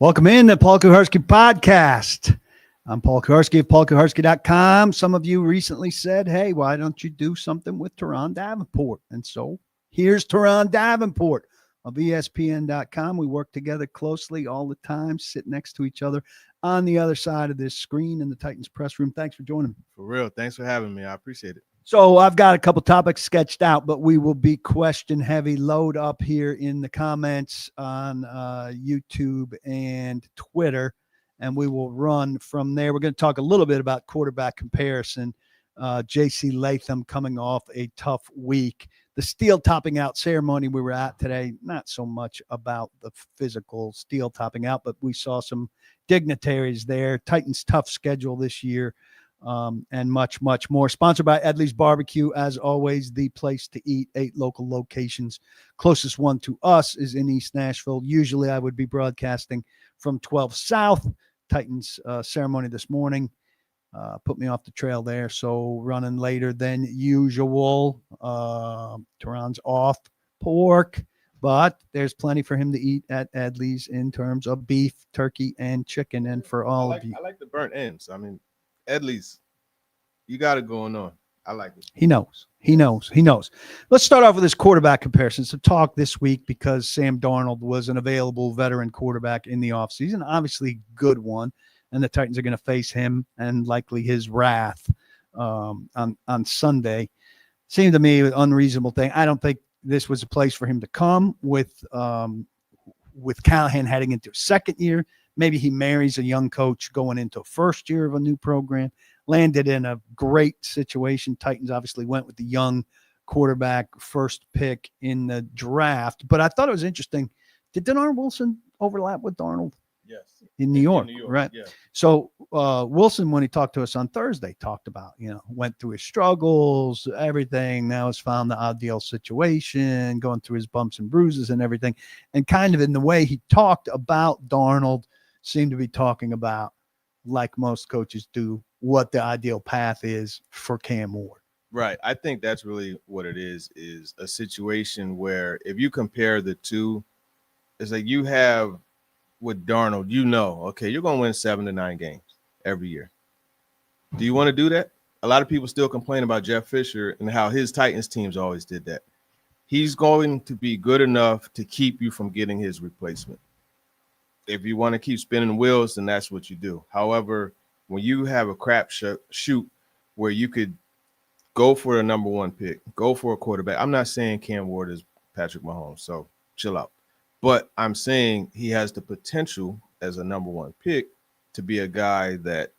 Welcome in the Paul Kuharsky podcast. I'm Paul Kuharsky of paulkuharsky.com. Some of you recently said, hey, why don't you do something with Turron Davenport? And so here's Turron Davenport of ESPN.com. We work together closely all the time, sit next to each other on the other side of this screen in the Titans press room. Thanks for joining me. For real. Thanks for having me. I appreciate it. So I've got a couple topics sketched out, but we will be question heavy. Load up here in the comments on YouTube and Twitter, and we will run from there. We're going to talk a little bit about quarterback comparison. J.C. Latham coming off a tough week. The steel topping out ceremony we were at today, not so much about the physical steel topping out, but we saw some dignitaries there. Titans' tough schedule this year. And much, much more. Sponsored by Edley's Barbecue, as always, the place to eat. 8 local locations. Closest one to us is in East Nashville. Usually I would be broadcasting from 12 South. Titans ceremony this morning put me off the trail there, so running later than usual. Turron's off pork, but there's plenty for him to eat at Edley's in terms of beef, turkey, and chicken. And for all of you, I like the burnt ends. I mean, Edley's, you got it going on. I like it. He knows. Let's start off with this quarterback comparison. So talk this week because Sam Darnold was an available veteran quarterback in the offseason, obviously good one, and the Titans are going to face him and likely his wrath on Sunday. Seemed to me an unreasonable thing. I don't think this was a place for him to come with Callahan heading into his second year. Maybe he marries a young coach going into a first year of a new program. Landed in a great situation. Titans obviously went with the young quarterback first pick in the draft. But I thought it was interesting. Did Denard Wilson overlap with Darnold? Yes. In New York, right? Yeah. So Wilson, when he talked to us on Thursday, talked about, went through his struggles, everything. Now has found the ideal situation, going through his bumps and bruises and everything. And kind of in the way he talked about Darnold, seemed to be talking about, like most coaches do, what the ideal path is for Cam Ward. Right. I think that's really what it is a situation where if you compare the two, it's like you have with Darnold, okay, you're going to win 7 to 9 games every year. Do you want to do that? A lot of people still complain about Jeff Fisher and how his Titans teams always did that. He's going to be good enough to keep you from getting his replacement. If you want to keep spinning wheels, then that's what you do. However, when you have a crap shoot where you could go for a number 1 pick, go for a quarterback. I'm not saying Cam Ward is Patrick Mahomes, so chill out. But I'm saying he has the potential as a number 1 pick to be a guy that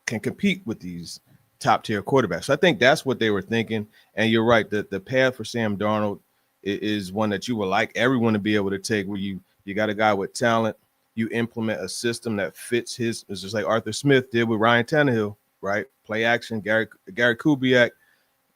can compete with these top-tier quarterbacks. So I think that's what they were thinking. And you're right, the path for Sam Darnold is one that you would like everyone to be able to take, where you got a guy with talent. You implement a system that fits his. It's just like Arthur Smith did with Ryan Tannehill, right? Play action. Gary Kubiak,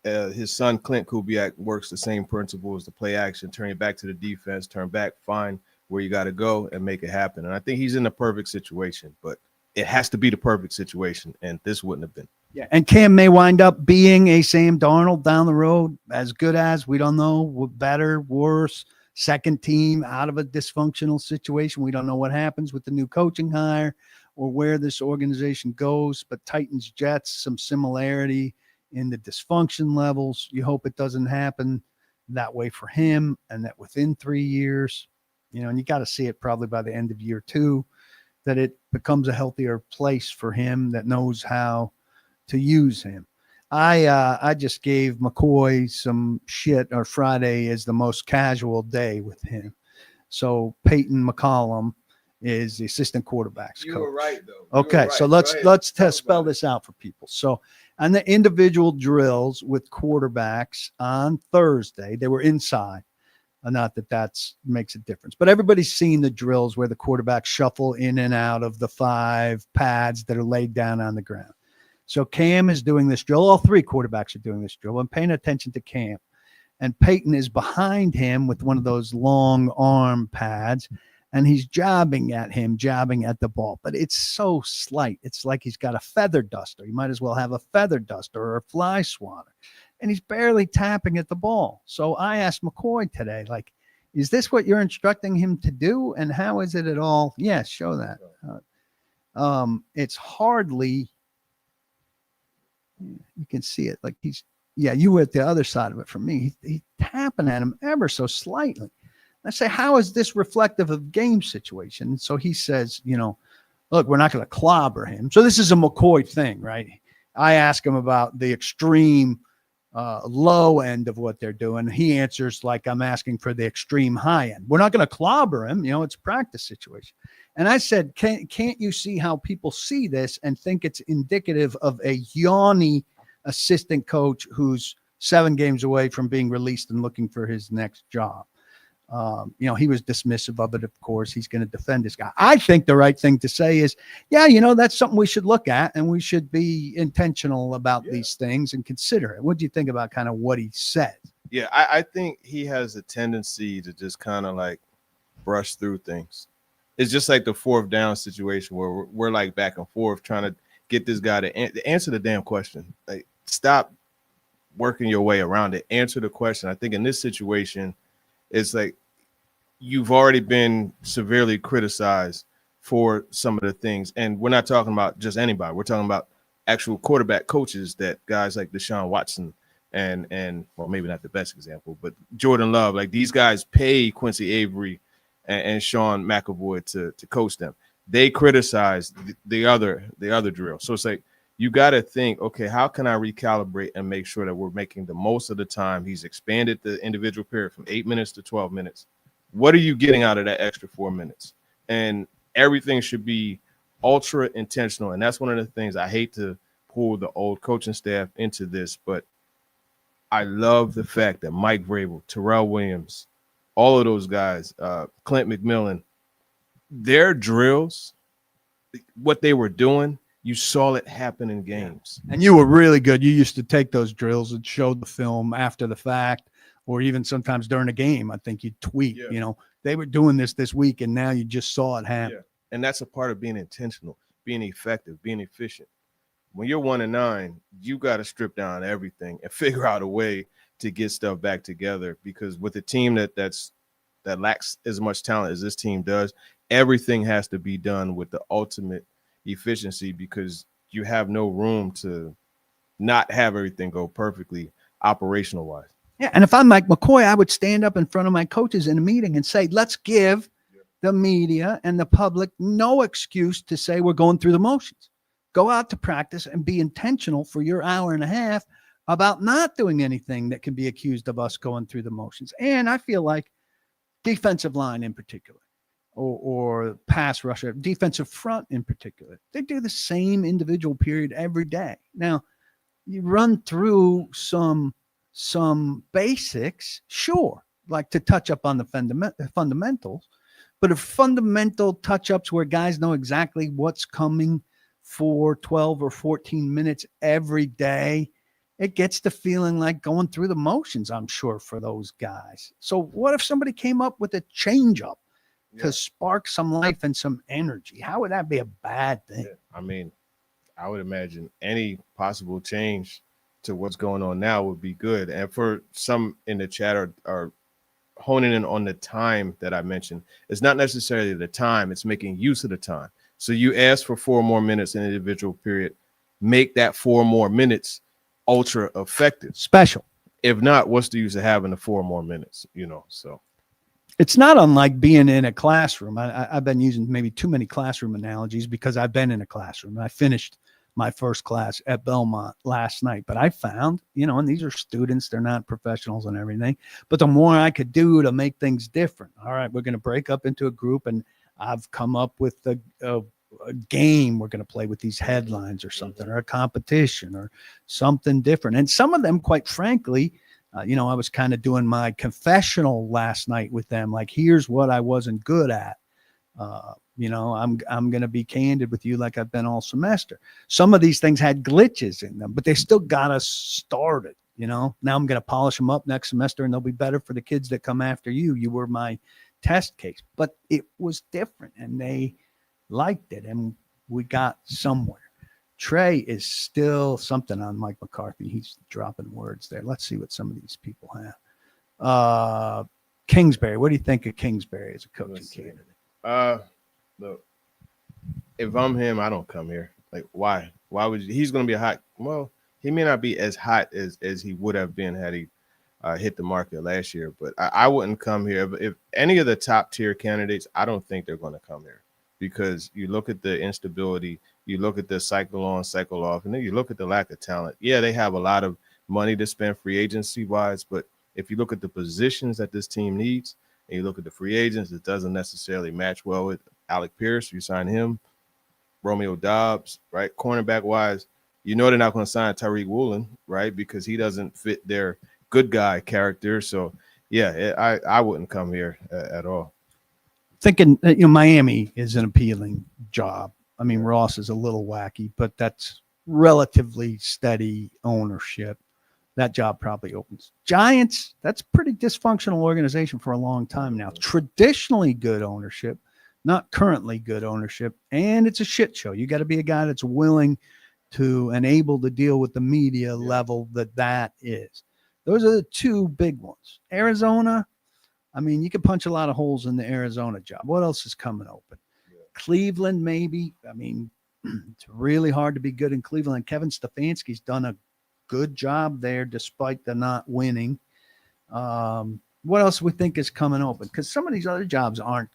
his son Clint Kubiak works the same principle as the play action. Turn it back to the defense. Turn back, find where you got to go, and make it happen. And I think he's in the perfect situation, but it has to be the perfect situation, and this wouldn't have been. Yeah, and Cam may wind up being a Sam Darnold down the road, as good as, we don't know, better, worse. Second team out of a dysfunctional situation. We don't know what happens with the new coaching hire or where this organization goes, but Titans, Jets, some similarity in the dysfunction levels. You hope it doesn't happen that way for him, and that within 3 years, and you got to see it probably by the end of year 2, that it becomes a healthier place for him that knows how to use him. I just gave McCoy some shit. Or Friday is the most casual day with him. So Peyton McCollum is the assistant quarterbacks coach. You were right, though. Okay, so let's spell this out for people. So on the individual drills with quarterbacks on Thursday, they were inside. Not that makes a difference, but everybody's seen the drills where the quarterbacks shuffle in and out of the 5 pads that are laid down on the ground. So Cam is doing this drill. All 3 quarterbacks are doing this drill. I'm paying attention to Cam. And Peyton is behind him with one of those long arm pads, and he's jabbing at the ball. But it's so slight. It's like he's got a feather duster. You might as well have a feather duster or a fly swatter. And he's barely tapping at the ball. So I asked McCoy today, Is this what you're instructing him to do? And how is it at all? Yes, show that. It's hardly, you can see it like you were at the other side of it from me. He's tapping at him ever so slightly. I say, how is this reflective of game situation? And so he says, look, we're not going to clobber him. So this is a McCoy thing, right? I ask him about the extreme low end of what they're doing. He answers like I'm asking for the extreme high end. We're not going to clobber him. It's a practice situation. And I said, can't you see how people see this and think it's indicative of a yawny assistant coach who's 7 games away from being released and looking for his next job? He was dismissive of it. Of course, he's going to defend this guy. I think the right thing to say is, that's something we should look at, and we should be intentional about these things and consider it. What do you think about kind of what he said? Yeah, I think he has a tendency to just kind of like brush through things. It's just like the 4th down situation where we're like back and forth trying to get this guy to answer the damn question. Like, stop working your way around it. Answer the question. I think in this situation, it's like you've already been severely criticized for some of the things. And we're not talking about just anybody. We're talking about actual quarterback coaches, that guys like Deshaun Watson and well, maybe not the best example, but Jordan Love. Like, these guys pay Quincy Avery and Sean McAvoy to coach them. They criticize the other drill. So it's like, you got to think, okay, how can I recalibrate and make sure that we're making the most of the time? He's expanded the individual period from 8 minutes to 12 minutes. What are you getting out of that extra 4 minutes? And everything should be ultra intentional. And that's one of the things I hate to pull the old coaching staff into this, but I love the fact that Mike Vrabel, Terrell Williams, all of those guys, Clint McMillan, their drills, what they were doing, you saw it happen in games. And you were really good. You used to take those drills and show the film after the fact, or even sometimes during a game. I think you'd tweet, they were doing this week, and now you just saw it happen. Yeah. And that's a part of being intentional, being effective, being efficient. When you're 1-9, you got to strip down everything and figure out a way to get stuff back together, because with a team that lacks as much talent as this team does, everything has to be done with the ultimate efficiency, because you have no room to not have everything go perfectly operational wise. Yeah, and if I'm Mike McCoy, I would stand up in front of my coaches in a meeting and say, let's give the media and the public no excuse to say we're going through the motions. Go out to practice and be intentional for your hour and a half about not doing anything that can be accused of us going through the motions. And I feel like defensive line in particular, or pass rusher, defensive front in particular, they do the same individual period every day. Now, you run through some basics, sure, like to touch up on the fundamentals, but if fundamental touch-ups where guys know exactly what's coming for 12 or 14 minutes every day, it gets to feeling like going through the motions, I'm sure, for those guys. So what if somebody came up with a change-up to spark some life and some energy? How would that be a bad thing? I mean, I would imagine any possible change to what's going on now would be good. And for some in the chat are honing in on the time that I mentioned, it's not necessarily the time, it's making use of the time. So you ask for 4 more minutes in an individual period, make that 4 more minutes ultra effective. Special. If not, what's the use of having the 4 more minutes, so. It's not unlike being in a classroom. I've been using maybe too many classroom analogies because I've been in a classroom. I finished my first class at Belmont last night, but I found, and these are students, they're not professionals and everything, but the more I could do to make things different. All right, we're going to break up into a group, and I've come up with a game we're going to play with these headlines or something, or a competition or something different. And some of them, quite frankly, I was kind of doing my confessional last night with them. Like, here's what I wasn't good at. I'm going to be candid with you like I've been all semester. Some of these things had glitches in them, but they still got us started. Now I'm going to polish them up next semester, and they'll be better for the kids that come after you. You were my test case, but it was different, and they liked it, and we got somewhere. Trey is still something on Mike McCarthy. He's dropping words there. Let's see what some of these people have. Kingsbury. What do you think of Kingsbury as a coaching Let's see. candidate? Look, if I'm him, I don't come here. Like, why? Why would you? He's going to be a hot. Well, he may not be as hot as he would have been had he hit the market last year. But I wouldn't come here. If any of the top tier candidates, I don't think they're going to come here because you look at the instability, you look at the cycle on, cycle off, and then you look at the lack of talent. Yeah, they have a lot of money to spend free agency wise, but if you look at the positions that this team needs, and you look at the free agents, it doesn't necessarily match well with Alec Pierce. You sign him. Romeo Dobbs, right? Cornerback wise, you know they're not going to sign Tariq Woolen, right? Because he doesn't fit their good guy character. So, yeah, I wouldn't come here at all. Thinking, Miami is an appealing job. I mean, Ross is a little wacky, but that's relatively steady ownership. That job probably opens. Giants, that's a pretty dysfunctional organization for a long time now. Traditionally good ownership. Not currently good ownership, and it's a shit show. You got to be a guy that's willing to and able to deal with the media level that is. Those are the two big ones. Arizona, I mean, you can punch a lot of holes in the Arizona job. What else is coming open? Yeah. Cleveland, maybe. I mean, it's really hard to be good in Cleveland. Kevin Stefanski's done a good job there despite the not winning. What else we think is coming open? Because some of these other jobs aren't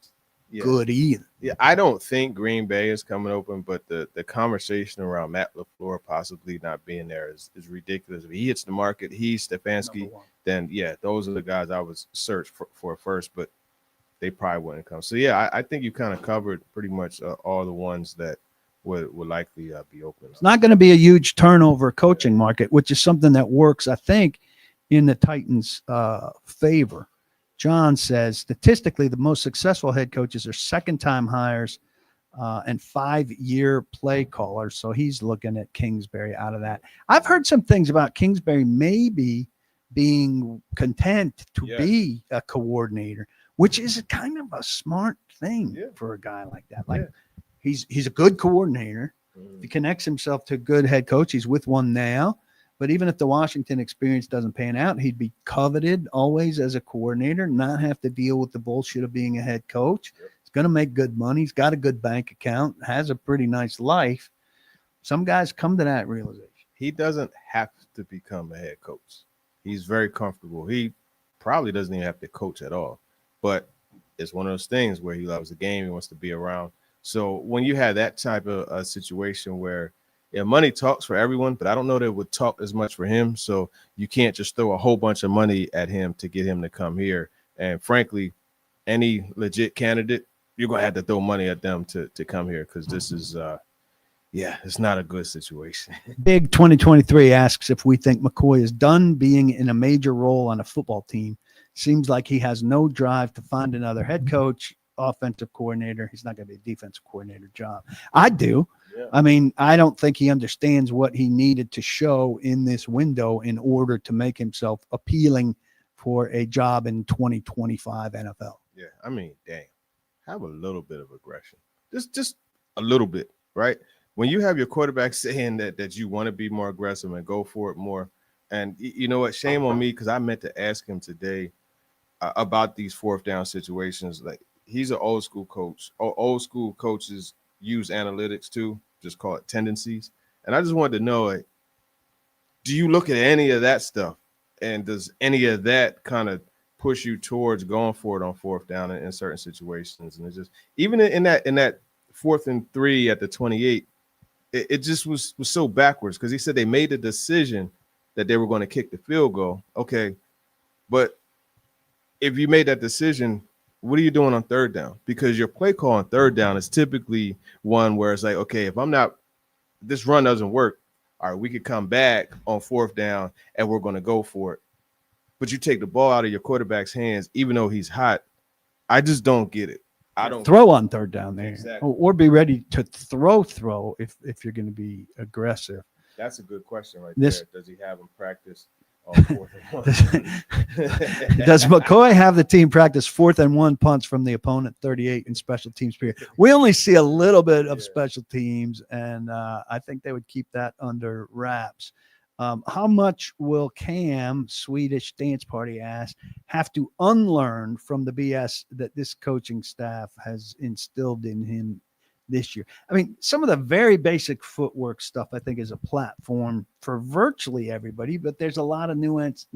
good either. Yeah, I don't think Green Bay is coming open, but the conversation around Matt LaFleur possibly not being there is ridiculous. If he hits the market, he's Stefanski, then those are the guys I would search for first, but they probably wouldn't come. So I think you kind of covered pretty much all the ones that would likely be open. It's not going to be a huge turnover coaching market, which is something that works, I think, in the Titans' favor. John says, statistically, the most successful head coaches are second-time hires and 5-year play callers. So he's looking at Kingsbury out of that. I've heard some things about Kingsbury maybe being content to be a coordinator, which is kind of a smart thing for a guy like that. Like he's a good coordinator. He connects himself to a good head coach. He's with one now. But even if the Washington experience doesn't pan out, he'd be coveted always as a coordinator, not have to deal with the bullshit of being a head coach. He's going to make good money. He's got a good bank account, has a pretty nice life. Some guys come to that realization. He doesn't have to become a head coach. He's very comfortable. He probably doesn't even have to coach at all. But it's one of those things where he loves the game. He wants to be around. So when you have that type of a situation where money talks for everyone, but I don't know that it would talk as much for him. So you can't just throw a whole bunch of money at him to get him to come here. And frankly, any legit candidate, you're going to have to throw money at them to come here because this is, it's not a good situation. Big 2023 asks if we think McCoy is done being in a major role on a football team. Seems like he has no drive to find another head coach, offensive coordinator. He's not going to be a defensive coordinator job. I do. I mean, I don't think he understands what he needed to show in this window in order to make himself appealing for a job in 2025 NFL. Yeah, I mean, dang, have a little bit of aggression. Just a little bit, right? When you have your quarterback saying that you want to be more aggressive and go for it more, and you know what, shame on me because I meant to ask him today about these fourth down situations. Like, he's an old school coach. Old school coaches use analytics too. Just call it tendencies. And I just wanted to know, like, do you look at any of that stuff? And does any of that kind of push you towards going for it on fourth down in certain situations? And it's just, even in that 4th and 3 at the 28, it just was so backwards because he said they made the decision that they were going to kick the field goal. Okay, but if you made that decision, what are you doing on third down? Because your play call on third down is typically one where it's like, okay, if this run doesn't work, all right, we could come back on fourth down and we're going to go for it. But you take the ball out of your quarterback's hands, even though he's hot. I just don't get it. I don't throw on third down there, exactly. or be ready to throw if you're going to be aggressive. That's a good question right there. Does he have him practice on fourth and one? Does McCoy have the team practice 4th and 1 punts from the opponent 38 in special teams period? We only see a little bit of special teams, and I think they would keep that under wraps. How much will Cam, Swedish Dance Party asked, have to unlearn from the BS that this coaching staff has instilled in him this year? I mean, some of the very basic footwork stuff, I think, is a platform for virtually everybody, but there's a lot of nuance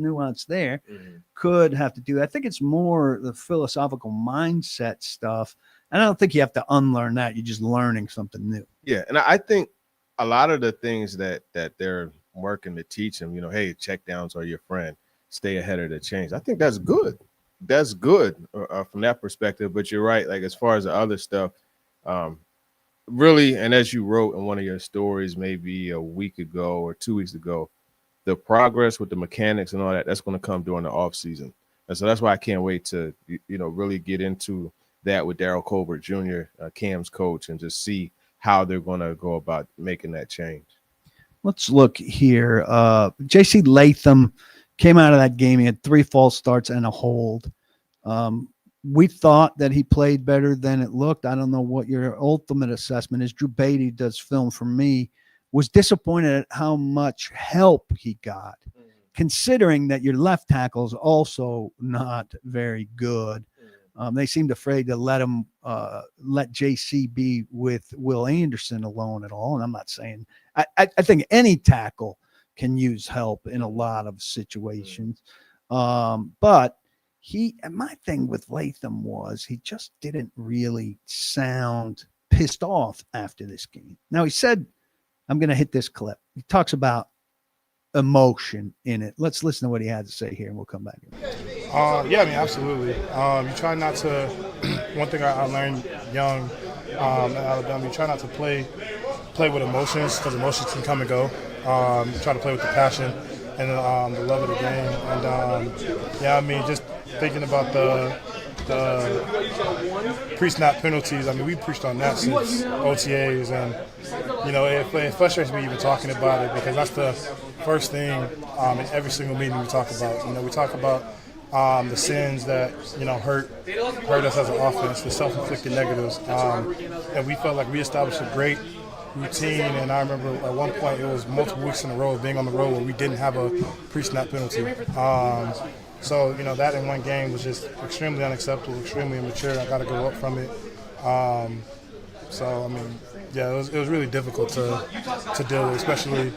there. Mhm. Could have to do. I think it's more the philosophical mindset stuff. And I don't think you have to unlearn that. You're just learning something new. Yeah, and I think a lot of the things that they're working to teach them, hey, check downs are your friend, stay ahead of the change. I think that's good. That's good from that perspective. But you're right. Like as far as the other stuff, really, and as you wrote in one of your stories, maybe a week ago or 2 weeks ago, the progress with the mechanics and all that, that's going to come during the off season. And so that's why I can't wait to, really get into that with Daryl Colbert Jr., Cam's coach, and just see how they're going to go about making that change. Let's look here. J.C. Latham came out of that game. He had 3 false starts and a hold. We thought that he played better than it looked. I don't know what your ultimate assessment is. Drew Beatty does film for me. Was disappointed at how much help he got, considering that your left tackle is also not very good. They seemed afraid to let JC be with Will Anderson alone at all. And I'm not saying I think any tackle can use help in a lot of situations. But my thing with Latham was he just didn't really sound pissed off after this game. Now he said, I'm going to hit this clip. He talks about emotion in it. Let's listen to what he had to say here, and we'll come back. Yeah, I mean, absolutely. You try not to. One thing I learned young at Alabama, you try not to play with emotions because emotions can come and go. You try to play with the passion and the love of the game. And yeah, I mean, just thinking about the pre-snap penalties. I mean, we preached on that since OTAs, and it frustrates me even talking about it because that's the first thing in every single meeting we talk about. We talk about the sins that hurt us as an offense, the self-inflicted negatives, and we felt like we established a great routine. And I remember at one point it was multiple weeks in a row of being on the road where we didn't have a pre-snap penalty. So that in one game was just extremely unacceptable, extremely immature. I got to grow up from it. So I mean, yeah, it was really difficult to deal with, especially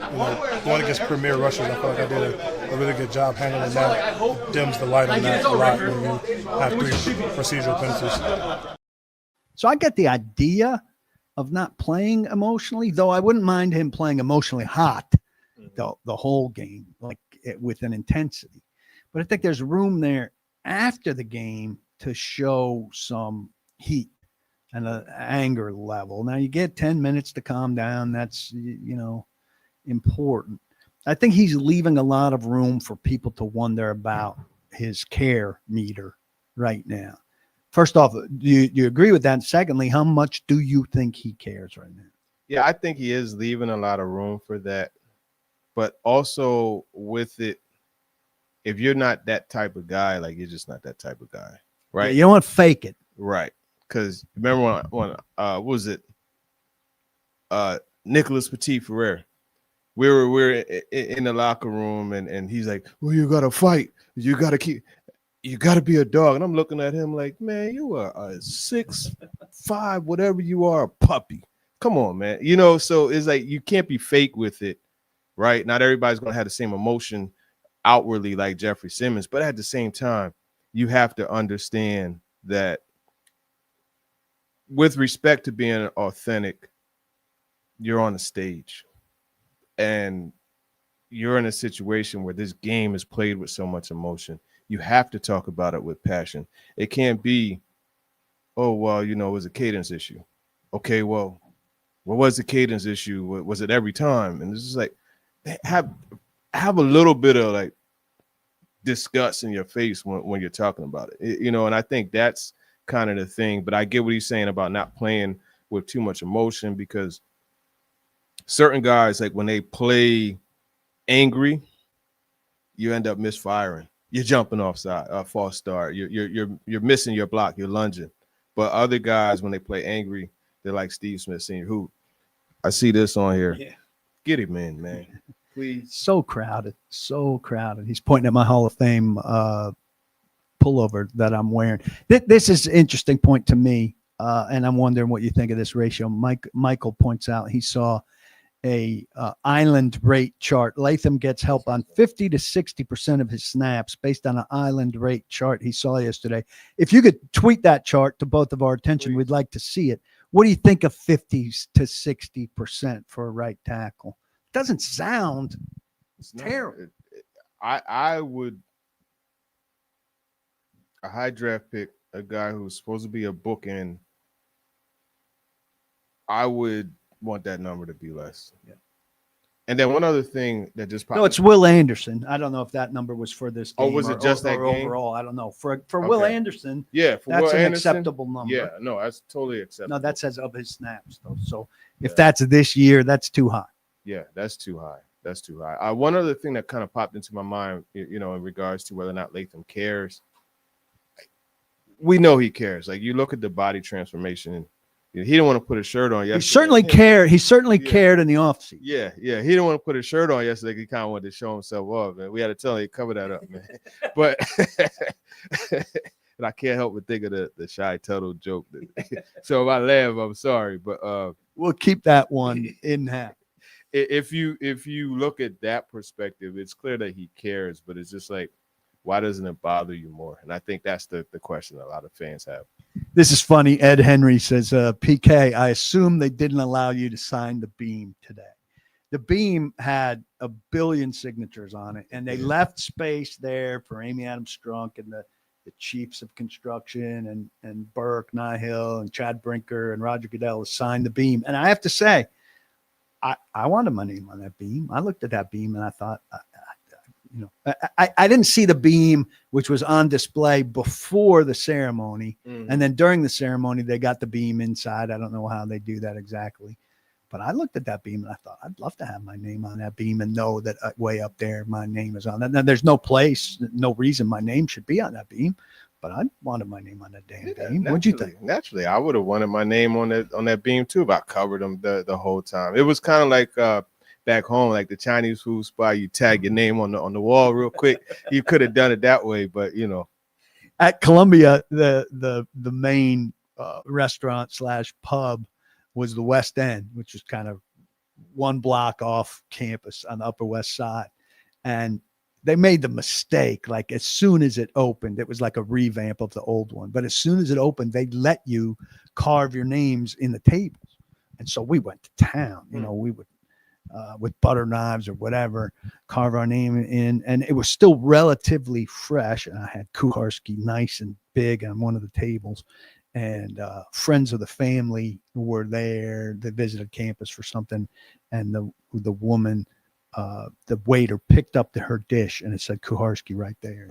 going against premier rushers. I felt like I did a really good job handling that. It dims the light on that a lot when you have 3 procedural penalties. So I get the idea of not playing emotionally, though I wouldn't mind him playing emotionally hot the whole game, like with an intensity. But I think there's room there after the game to show some heat and an anger level. Now you get 10 minutes to calm down. That's, important. I think he's leaving a lot of room for people to wonder about his care meter right now. First off, do you agree with that? And secondly, how much do you think he cares right now? Yeah, I think he is leaving a lot of room for that. But also with it, if you're not that type of guy, like you're just not that type of guy, right? Yeah, you don't want to fake it. Right. Because remember when what was it? Nicholas Petit-Ferrer. We were in the locker room and he's like, well, you got to fight. You got to be a dog. And I'm looking at him like, man, you are a 6'5", whatever you are, a puppy. Come on, man. So it's like you can't be fake with it, right? Not everybody's going to have the same emotion outwardly like Jeffrey Simmons, but at the same time, you have to understand that with respect to being authentic, you're on a stage and you're in a situation where this game is played with so much emotion. You have to talk about it with passion. It can't be, oh, well, it was a cadence issue. Okay, well, what was the cadence issue? Was it every time? And it's just like, have a little bit of like disgust in your face when you're talking about it, and I think that's kind of the thing. But I get what he's saying about not playing with too much emotion, because certain guys, like when they play angry, you end up misfiring. You're jumping offside, false start. You're missing your block. You're lunging. But other guys, when they play angry, they're like Steve Smith saying, "Who? I see this on here. Yeah. Get him in, man. please. So crowded. He's pointing at my Hall of Fame pullover that I'm wearing. This is an interesting point to me, and I'm wondering what you think of this ratio. Michael points out he saw a island rate chart. Latham gets help on 50 to 60% of his snaps based on an island rate chart he saw yesterday. If you could tweet that chart to both of our attention, we'd like to see it. What do you think of 50 to 60% for a right tackle? Doesn't sound terrible. I would a high draft pick, a guy who's supposed to be a bookend. I would want that number to be less. Yeah. And then one other thing that just popped. No, it's Will Anderson. I don't know if that number was for this game. Oh, was it just that game? Overall? I don't know. For Will Anderson, yeah, for that's Will an Anderson, acceptable number. Yeah, no, that's totally acceptable. No, that says of his snaps though. So if that's this year, that's too high. Yeah, that's too high. That's too high. One other thing that kind of popped into my mind, in regards to whether or not Latham cares. We know he cares. Like, you look at the body transformation. He didn't want to put a shirt on yesterday. He certainly cared. He certainly cared in the offseason. Yeah. He didn't want to put a shirt on yesterday. He kind of wanted to show himself off, man. We had to tell him to cover that up, man. But and I can't help but think of the Shy Tuttle joke. So if I laugh, I'm sorry. But we'll keep that one in half. If you look at that perspective, it's clear that he cares, but it's just like, why doesn't it bother you more? And I think that's the question a lot of fans have. This is funny. Ed Henry says, PK, I assume they didn't allow you to sign the beam today. The beam had 1 billion signatures on it, and they left space there for Amy Adams Strunk and the chiefs of construction and Burke, Nihil, and Chad Brinker and Roger Goodell to sign the beam. And I have to say, I wanted my name on that beam. I looked at that beam and I thought, I didn't see the beam, which was on display before the ceremony. Mm-hmm. And then during the ceremony, they got the beam inside. I don't know how they do that exactly. But I looked at that beam and I thought, I'd love to have my name on that beam and know that way up there, my name is on that. Now, there's no place, no reason my name should be on that beam. But I wanted my name on that damn beam. What'd you think? Naturally, I would have wanted my name on that beam too, but I covered them the whole time. It was kind of like back home, like the Chinese food spot. You tag your name on the wall real quick. You could have done it that way, but at Columbia, the main restaurant / pub was the West End, which is kind of one block off campus on the Upper West Side, and they made the mistake, like as soon as it opened, it was like a revamp of the old one. But as soon as it opened, they let you carve your names in the tables. And so we went to town, we would, with butter knives or whatever, carve our name in. And it was still relatively fresh. And I had Kuharski nice and big on one of the tables. And friends of the family were there. They visited campus for something. And the woman, the waiter picked up her dish and it said Kuharski right there.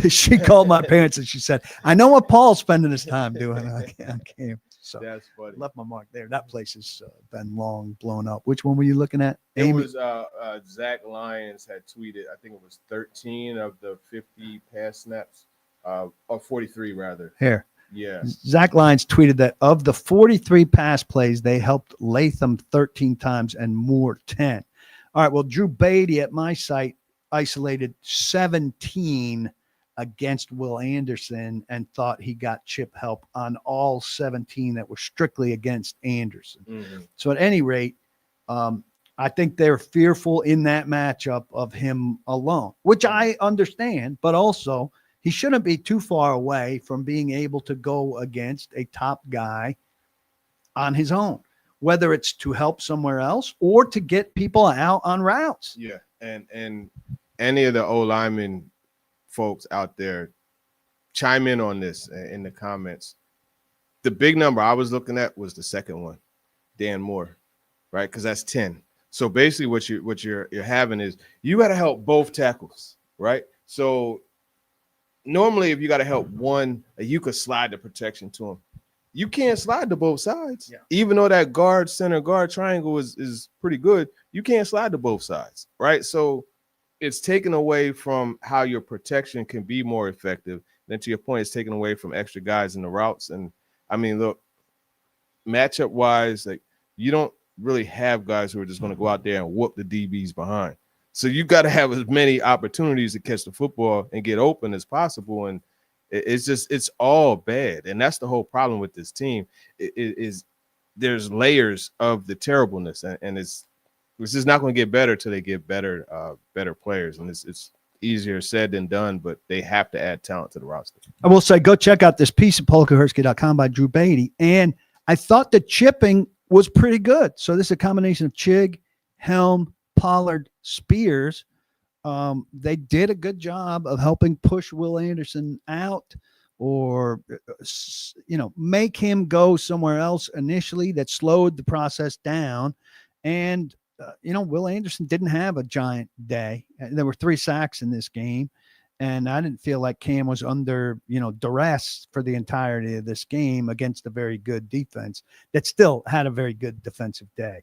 She called my parents and she said, I know what Paul's spending his time doing on campus. So that's funny. Left my mark there. That place has been long blown up. Which one were you looking at? It was Zach Lyons had tweeted, I think it was 13 of the 50 pass snaps, or 43 rather. Here. Yeah. Zach Lyons tweeted that of the 43 pass plays, they helped Latham 13 times and Moore 10. All right, well, Drew Beatty at my site isolated 17 against Will Anderson and thought he got chip help on all 17 that were strictly against Anderson. Mm-hmm. So at any rate, I think they're fearful in that matchup of him alone, which I understand, but also he shouldn't be too far away from being able to go against a top guy on his own, whether it's to help somewhere else or to get people out on routes. Yeah, and any of the O-lineman folks out there, chime in on this in the comments. The big number I was looking at was the second one, Dan Moore, right? Because that's 10. So basically what you're having is you got to help both tackles, right? So normally if you got to help one, you could slide the protection to him. You can't slide to both sides. Yeah. Even though that center guard triangle is pretty good, you can't slide to both sides, right? So it's taken away from how your protection can be more effective. Then to your point, it's taken away from extra guys in the routes. And I mean, look, matchup wise, like you don't really have guys who are just going to go out there and whoop the DBs behind. So you got to have as many opportunities to catch the football and get open as possible. And it's all bad. And that's the whole problem with this team is there's layers of the terribleness, and it's just not going to get better till they get better players. And it's easier said than done, but they have to add talent to the roster. I will say, go check out this piece at polkahursky.com by Drew Beatty. And I thought the chipping was pretty good. So this is a combination of Chig, Helm, Pollard, Spears. They did a good job of helping push Will Anderson out or, make him go somewhere else initially that slowed the process down. And, Will Anderson didn't have a giant day. There were 3 sacks in this game. And I didn't feel like Cam was under, duress for the entirety of this game against a very good defense that still had a very good defensive day.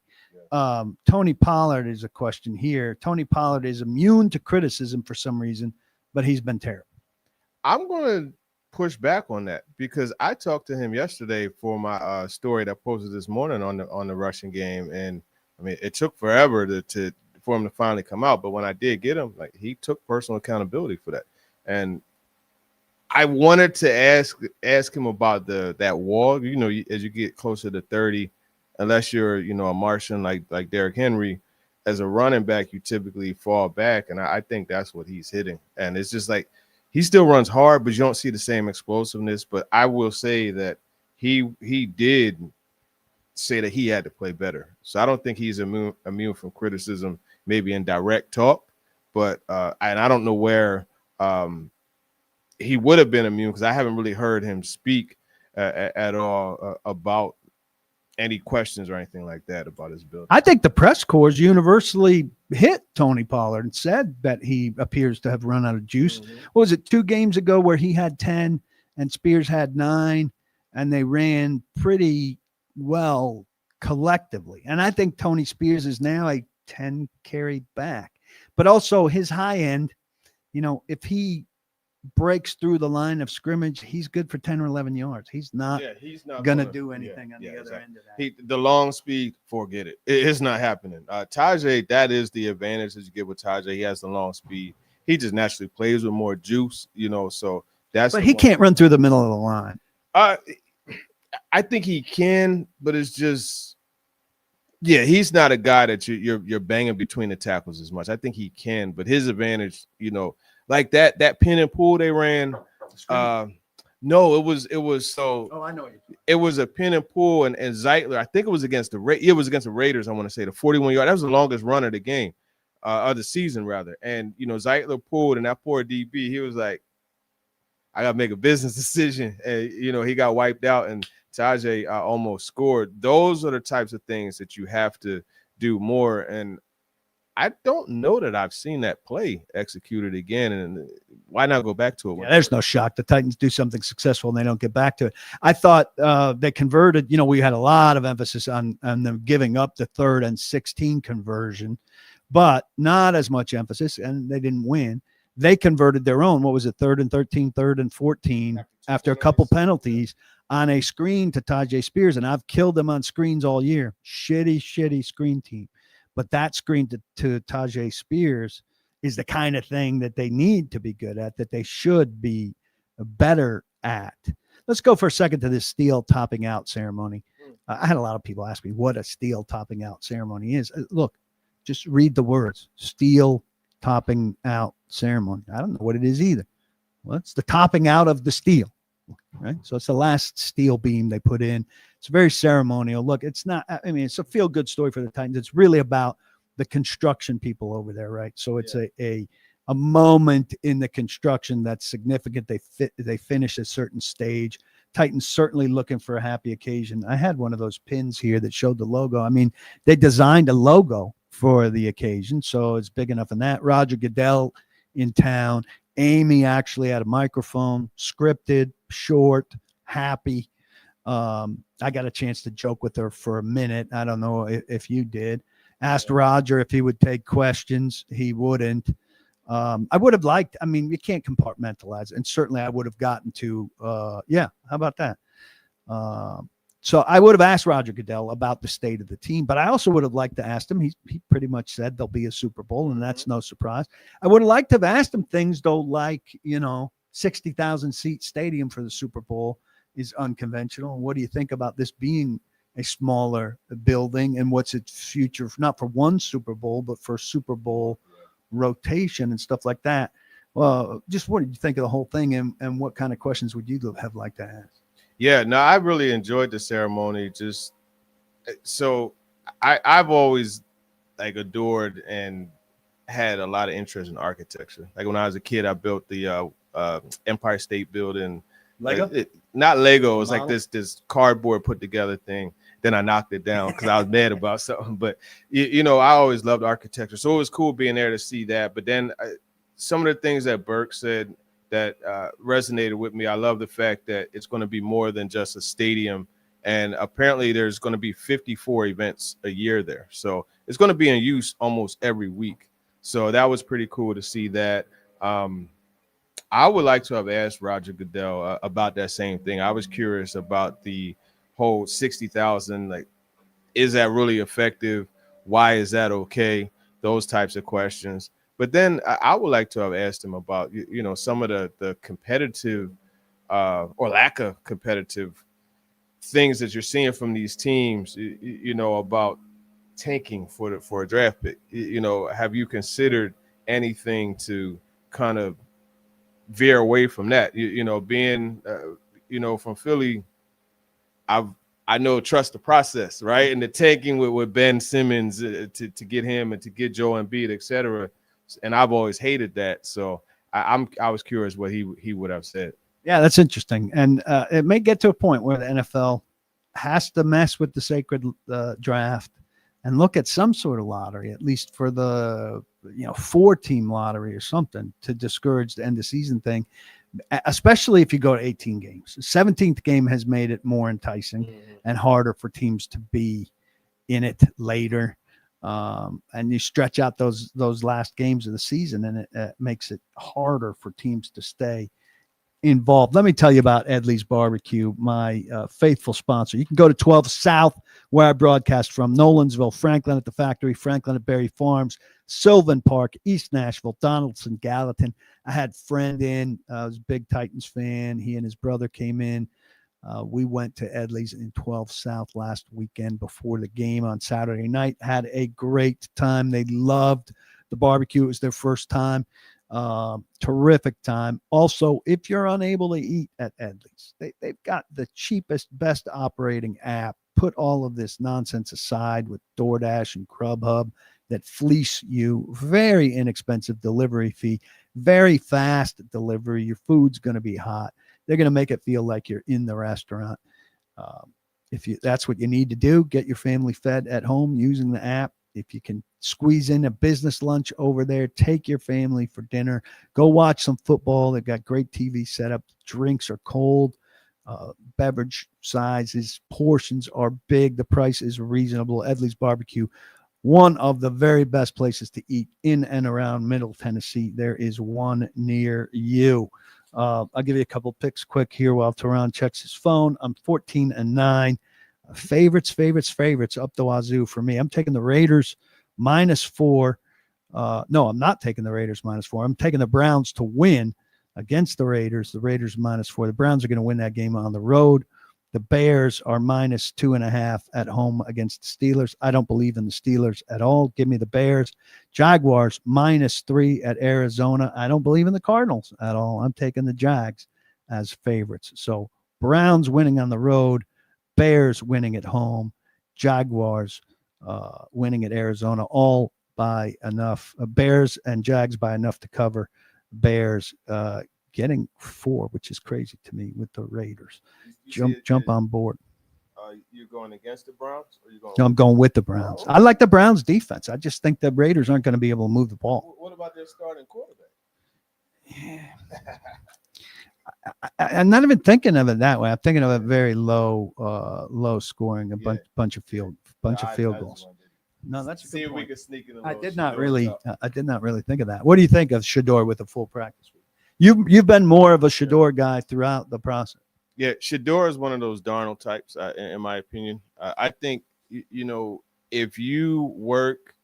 Tony Pollard is a question here. Tony Pollard is immune to criticism for some reason, but he's been terrible. I'm going to push back on that because I talked to him yesterday for my story that I posted this morning on the Russian game. And I mean, it took forever for him to finally come out. But when I did get him, like, he took personal accountability for that. And I wanted to ask him about that wall. As you get closer to 30, unless you're, a Martian like Derrick Henry, as a running back, you typically fall back. And I think that's what he's hitting. And it's just like he still runs hard, but you don't see the same explosiveness. But I will say that he did say that he had to play better. So I don't think he's immune from criticism, maybe in direct talk. But and I don't know where he would have been immune because I haven't really heard him speak at all about any questions or anything like that about his ability. I think the press corps universally hit Tony Pollard and said that he appears to have run out of juice. Mm-hmm. What was it, 2 games ago where he had 10 and Spears had 9, and they ran pretty well collectively. And I think Tony Spears is now a 10 carry back. But also his high end, if he breaks through the line of scrimmage, he's good for 10 or 11 yards. He's not going to do anything on the other end of that. The long speed, forget it. It's not happening. Tajay, that is the advantage that you get with Tajay. He has the long speed. He just naturally plays with more juice, so that's. But he can't run through the middle of the line. I think he can, but it's just, he's not a guy that you're banging between the tackles as much. I think he can, but his advantage, like that pin and pull they ran. No, it was so. Oh, I know. It was a pin and pull, and Zeitler. I think it was against the Raiders. I want to say the 41-yard. That was the longest run of the game, of the season rather. And Zeitler pulled, and that poor DB, he was like, I got to make a business decision, and he got wiped out, and Tajay almost scored. Those are the types of things that you have to do more, and I don't know that I've seen that play executed again, and why not go back to it? Yeah, there's no shock. The Titans do something successful and they don't get back to it. I thought they converted, we had a lot of emphasis on them giving up the 3rd and 16 conversion, but not as much emphasis, and they didn't win. They converted their own, 3rd and 13, 3rd and 14 after a couple penalties on a screen to Tajay Spears, and I've killed them on screens all year. Shitty screen team. But that screen to Tajay Spears is the kind of thing that they need to be good at, that they should be better at. Let's go for a second to this steel topping out ceremony. I had a lot of people ask me what a steel topping out ceremony is. Look, just read the words. Steel topping out ceremony. I don't know what it is either. Well, it's the topping out of the steel. Right. So it's the last steel beam they put in. It's very ceremonial. Look, it's a feel good story for the Titans. It's really about the construction people over there. Right. So it's a moment in the construction that's significant. They finish a certain stage. Titans certainly looking for a happy occasion. I had one of those pins here that showed the logo. I mean, they designed a logo for the occasion, so it's big enough in that. Roger Goodell in town. Amy actually had a microphone, scripted, short, happy. I got a chance to joke with her for a minute. I don't know if you did. Asked Roger if he would take questions. He wouldn't. I would have liked, you can't compartmentalize it. And certainly I would have gotten to, how about that? So I would have asked Roger Goodell about the state of the team, but I also would have liked to ask him. He pretty much said there'll be a Super Bowl, and that's no surprise. I would have liked to have asked him things, though, like, 60,000 seat stadium for the Super Bowl is unconventional. What do you think about this being a smaller building, and what's its future, not for one Super Bowl, but for Super Bowl rotation and stuff like that? Well, just what did you think of the whole thing, and what kind of questions would you have liked to ask? Yeah, no, I really enjoyed the ceremony. Just so I've always adored and had a lot of interest in architecture. Like when I was a kid, I built the Empire State Building. Lego? Not Lego. It was Model? like this cardboard put together thing. Then I knocked it down because I was mad about something. But I always loved architecture, so it was cool being there to see that. But then some of the things that Burke said that resonated with me. I love the fact that it's going to be more than just a stadium, and apparently there's going to be 54 events a year there. So it's going to be in use almost every week. So that was pretty cool to see that. I would like to have asked Roger Goodell about that same thing. I was curious about the whole 60,000. Like, is that really effective? Why is that okay? Those types of questions. But then I would like to have asked him about, some of the competitive or lack of competitive things that you're seeing from these teams, about tanking for a draft pick. Have you considered anything to kind of veer away from that? Being, from Philly, I know trust the process, right? And the tanking with Ben Simmons to get him and to get Joe Embiid, et cetera. And I've always hated that. So I was curious what he would have said. Yeah, that's interesting. And it may get to a point where the NFL has to mess with the sacred draft and look at some sort of lottery, at least for the 4-team lottery or something, to discourage the end of season thing, especially if you go to 18 games. The 17th game has made it more enticing and harder for teams to be in it later. And you stretch out those last games of the season, and it makes it harder for teams to stay involved. Let me tell you about Edley's Barbecue, my faithful sponsor. You can go to 12 South, where I broadcast from, Nolensville, Franklin at the Factory, Franklin at Berry Farms, Sylvan Park, East Nashville, Donaldson, Gallatin. I had a friend in, was a big Titans fan. He and his brother came in. We went to Edley's in 12 South last weekend before the game on Saturday night. Had a great time. They loved the barbecue. It was their first time. Terrific time. Also, if you're unable to eat at Edley's, they've got the cheapest, best operating app. Put all of this nonsense aside with DoorDash and Grubhub that fleece you. Very inexpensive delivery fee. Very fast delivery. Your food's going to be hot. They're going to make it feel like you're in the restaurant. If that's what you need to do, get your family fed at home using the app. If you can squeeze in a business lunch over there, take your family for dinner. Go watch some football. They've got great TV setup. Drinks are cold. Beverage sizes, portions are big. The price is reasonable. Edley's Barbecue, one of the very best places to eat in and around Middle Tennessee. There is one near you. I'll give you a couple picks quick here while Turron checks his phone. I'm 14-9. Favorites up the wazoo for me. I'm taking the Raiders -4. No, I'm not taking the Raiders -4. I'm taking the Browns to win against the Raiders. The Raiders -4. The Browns are going to win that game on the road. The Bears are -2.5 at home against the Steelers. I don't believe in the Steelers at all. Give me the Bears. Jaguars -3 at Arizona. I don't believe in the Cardinals at all. I'm taking the Jags as favorites. So Browns winning on the road, Bears winning at home, Jaguars winning at Arizona, all by enough. Bears and Jags by enough to cover. Bears getting 4, which is crazy to me with the Raiders. Jump on board. You're going against the Browns, or you going? No, I'm going with the Browns. I like the Browns defense. I just think the Raiders aren't going to be able to move the ball. What about their starting quarterback? Yeah. I'm not even thinking of it that way. I'm thinking of it very low scoring, bunch of field goals. No, that's a good point. We can sneak in. I did not really think of that. What do you think of Shador with a full practice week? You've been more of a Shador guy throughout the process. Yeah, Shador is one of those Darnold types, in my opinion. I think, if you work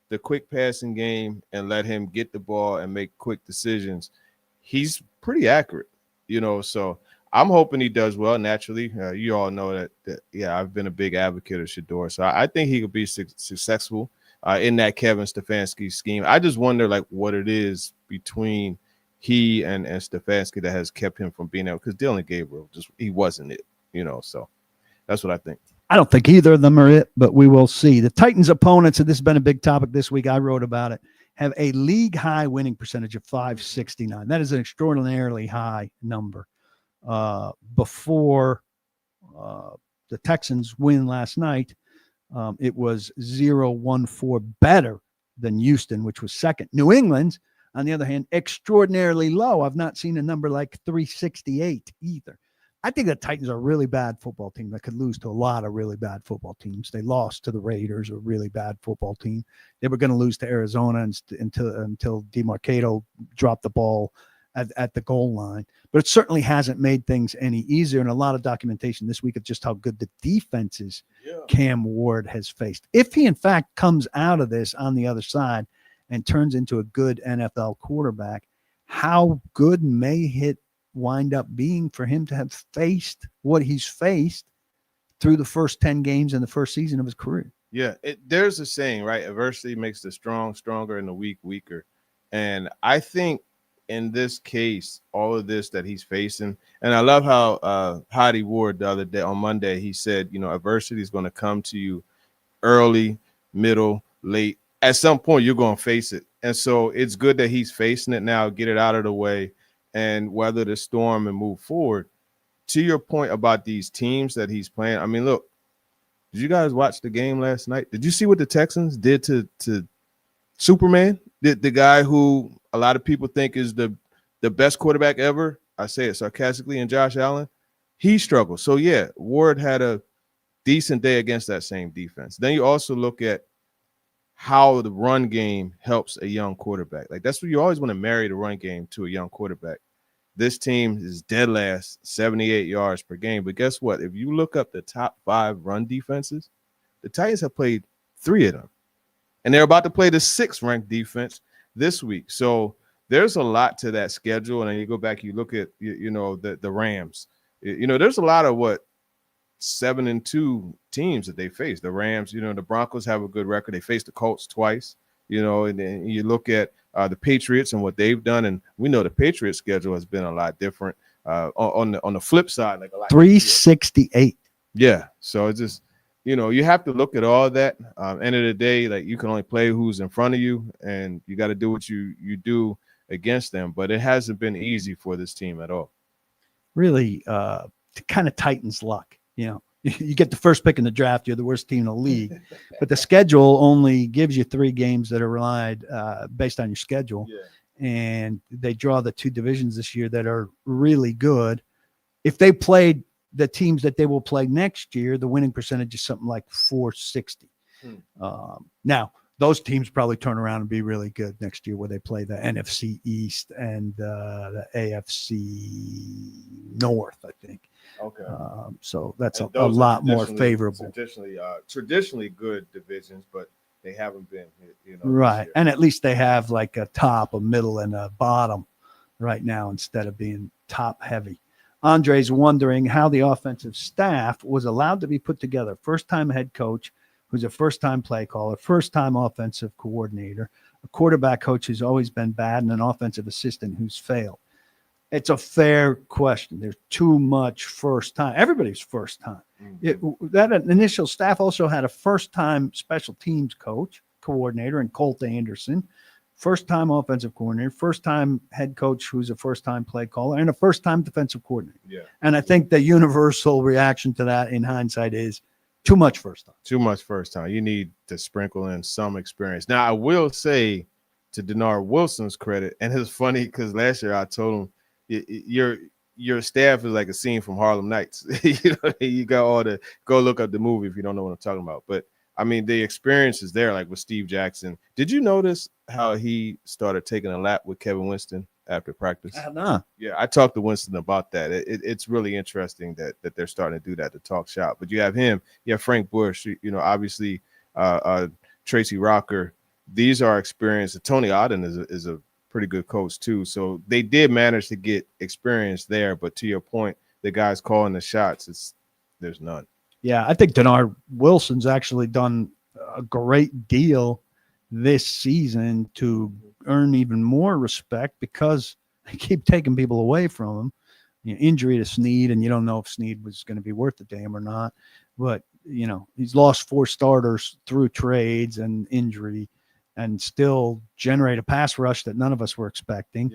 the quick passing game and let him get the ball and make quick decisions, he's pretty accurate, So I'm hoping he does well naturally. You all know that, I've been a big advocate of Shador. So I think he could be successful in that Kevin Stefanski scheme. I just wonder, what it is between he and Stefanski that has kept him from being able, because Dylan Gabriel he wasn't it, so that's what I think. I don't think either of them are it, but we will see. The Titans' opponents, and this has been a big topic this week, I wrote about it, have a league-high winning percentage of .569. That is an extraordinarily high number. Before the Texans win last night, it was 0.14 better than Houston, which was second. New England, on the other hand, extraordinarily low. I've not seen a number like 368 either. I think the Titans are a really bad football team that could lose to a lot of really bad football teams. They lost to the Raiders, a really bad football team. They were going to lose to Arizona until DeMarcado dropped the ball at the goal line. But it certainly hasn't made things any easier. And a lot of documentation this week of just how good the defenses Cam Ward has faced. If he, in fact, comes out of this on the other side and turns into a good NFL quarterback, how good may it wind up being for him to have faced what he's faced through the first 10 games in the first season of his career. Yeah, there's a saying, right? Adversity makes the strong stronger and the weak weaker. And I think in this case, all of this that he's facing, and I love how Hottie Ward the other day on Monday, he said, adversity is going to come to you early, middle, late. At some point, you're going to face it. And so it's good that he's facing it now, get it out of the way, and weather the storm and move forward. To your point about these teams that he's playing, I mean, look, did you guys watch the game last night? Did you see what the Texans did to Superman, the guy who a lot of people think is the best quarterback ever? I say it sarcastically, and Josh Allen, he struggled. So, yeah, Ward had a decent day against that same defense. Then you also look at how the run game helps a young quarterback. Like, that's what you always want to marry the run game to a young quarterback. This team is dead last, 78 yards per game. But guess what? If you look up the top 5 run defenses, the Titans have played 3 of them. And they're about to play the 6th ranked defense this week. So there's a lot to that schedule. And then you go back, you look at, the Rams. There's a lot of 7-2 teams that they face. The Rams, the Broncos have a good record. They faced the Colts twice, and then you look at the Patriots and what they've done. And we know the Patriots schedule has been a lot different on the flip side. Like a lot 368. Yeah. So it's just, you have to look at all that. End of the day, like, you can only play who's in front of you, and you got to do what you do against them. But it hasn't been easy for this team at all. Really kind of Titans luck. You get the first pick in the draft, you're the worst team in the league. But the schedule only gives you 3 games that are relied based on your schedule. Yeah. And they draw the 2 divisions this year that are really good. If they played the teams that they will play next year, the winning percentage is something like 460. Now, those teams probably turn around and be really good next year, where they play the NFC East and the AFC North, I think. Okay. So that's a lot more favorable. Traditionally good divisions, but they haven't been, right. And at least they have like a top, a middle, and a bottom right now instead of being top heavy. Andre's wondering how the offensive staff was allowed to be put together. First-time head coach, who's a first-time play caller, first-time offensive coordinator, a quarterback coach who's always been bad, and an offensive assistant who's failed. It's a fair question. There's too much first time. Everybody's first time. That initial staff also had a first-time special teams coordinator, and Colt Anderson, first-time offensive coordinator, first-time head coach who's a first-time play caller, and a first-time defensive coordinator. Yeah. And I think the universal reaction to that in hindsight is too much first time. Too much first time. You need to sprinkle in some experience. Now, I will say, to Denard Wilson's credit, and it's funny because last year I told him, your staff is like a scene from Harlem Nights. You got all the – go look up the movie if you don't know what I'm talking about. But, I mean, the experience is there, like with Steve Jackson. Did you notice how he started taking a lap with Kevin Winston after practice? Nah. Yeah, I talked to Winston about that. It's really interesting that they're starting to do that, to talk shop. But you have him, you have Frank Bush, obviously Tracy Rocker. These are experienced. Tony Auden is a pretty good coach too. So they did manage to get experience there. But to your point, the guys calling the shots, there's none. Yeah, I think Denard Wilson's actually done a great deal this season to earn even more respect because they keep taking people away from him. Injury to Snead, and you don't know if Snead was going to be worth the damn or not. But, he's lost 4 starters through trades and injury and still generate a pass rush that none of us were expecting.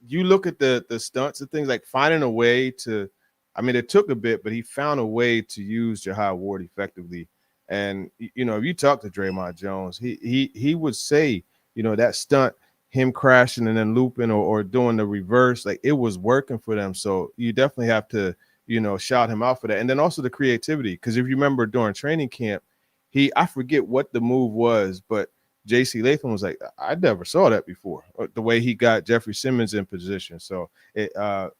You look at the stunts and things, like finding a way to – it took a bit, but he found a way to use Jahai Ward effectively. And, if you talk to Draymond Jones, he would say, that stunt, him crashing and then looping or doing the reverse, like it was working for them. So you definitely have to, shout him out for that. And then also the creativity, because if you remember during training camp, I forget what the move was, but J.C. Latham was like, I never saw that before, the way he got Jeffrey Simmons in position. So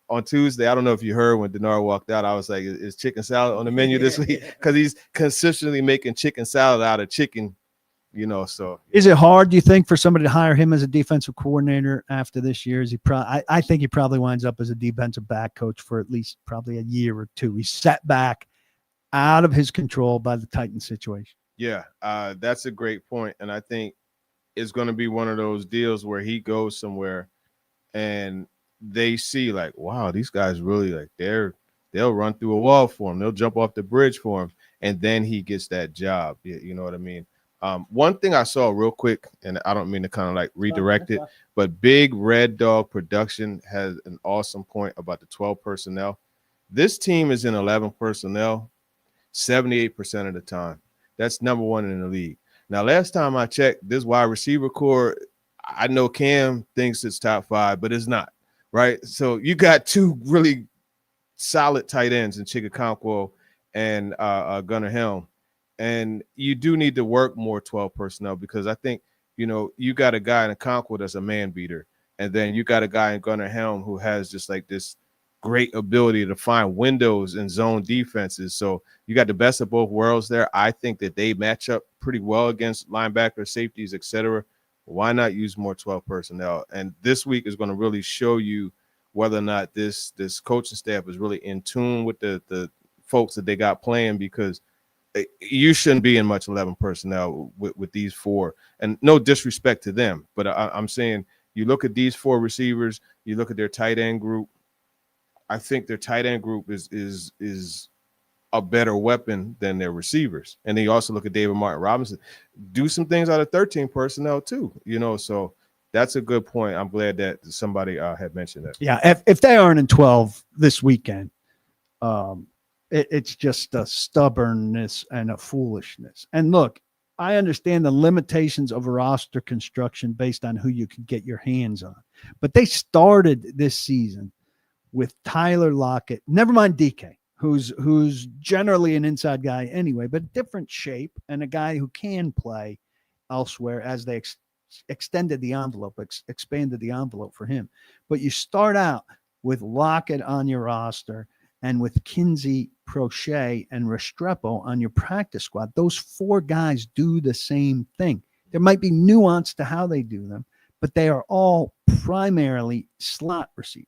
on Tuesday, I don't know if you heard when Denard walked out, I was like, is chicken salad on the menu this week? Because he's consistently making chicken salad out of chicken, so. Is it hard, do you think, for somebody to hire him as a defensive coordinator after this year? I think he probably winds up as a defensive back coach for at least probably a year or two. He's set back out of his control by the Titans situation. Yeah, that's a great point. And I think it's going to be one of those deals where he goes somewhere and they see like, wow, these guys really they'll run through a wall for him. They'll jump off the bridge for him. And then he gets that job. You know what I mean? One thing I saw real quick, and I don't mean to kind of like redirect it, but Big Red Dog Production has an awesome point about the 12 personnel. This team is in 11 personnel 78% of the time. That's number 1 in the league. Now, last time I checked, this wide receiver core, I know Cam thinks it's top 5, but it's not, right? So you got 2 really solid tight ends in Chigakonkwo and Gunnar Helm. And you do need to work more 12 personnel because I think, you got a guy in Okonkwo that's a man beater. And then you got a guy in Gunnar Helm who has just like this great ability to find windows in zone defenses. So you got the best of both worlds there. I think that they match up pretty well against linebackers, safeties, etc. Why not use more 12 personnel? And this week is going to really show you whether or not this coaching staff is really in tune with the folks that they got playing, because you shouldn't be in much 11 personnel with these 4. And no disrespect to them, but I'm saying you look at these 4 receivers, you look at their tight end group. I think their tight end group is a better weapon than their receivers. And then you also look at David Martin Robinson, do some things out of 13 personnel too, so that's a good point. I'm glad that somebody had mentioned that. Yeah. If they aren't in 12 this weekend, it's just a stubbornness and a foolishness. And look, I understand the limitations of roster construction based on who you can get your hands on, but they started this season with Tyler Lockett, never mind DK, who's generally an inside guy anyway, but different shape, and a guy who can play elsewhere as they extended the envelope, expanded the envelope for him. But you start out with Lockett on your roster and with Kinsey, Prochet, and Restrepo on your practice squad. Those 4 guys do the same thing. There might be nuance to how they do them, but they are all primarily slot receivers.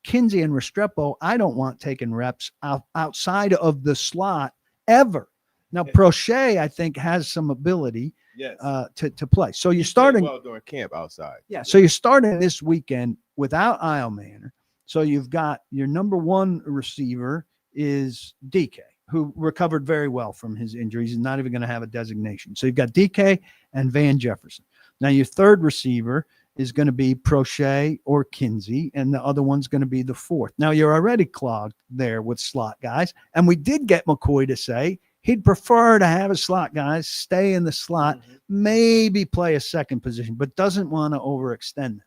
Kinsey and Restrepo, I don't want taking reps outside of the slot ever. Now, Prochet, I think, has some ability to play. So you're starting well during camp outside. Yeah, so you're starting this weekend without Isle Manor. So you've got your number 1 receiver is DK, who recovered very well from his injuries. He's not even going to have a designation. So you've got DK and Van Jefferson. Now your 3rd receiver is going to be Prochet or Kinsey, and the other one's going to be the 4th. Now you're already clogged there with slot guys. And we did get McCoy to say he'd prefer to have his slot guys stay in the slot, maybe play a second position, but doesn't want to overextend them.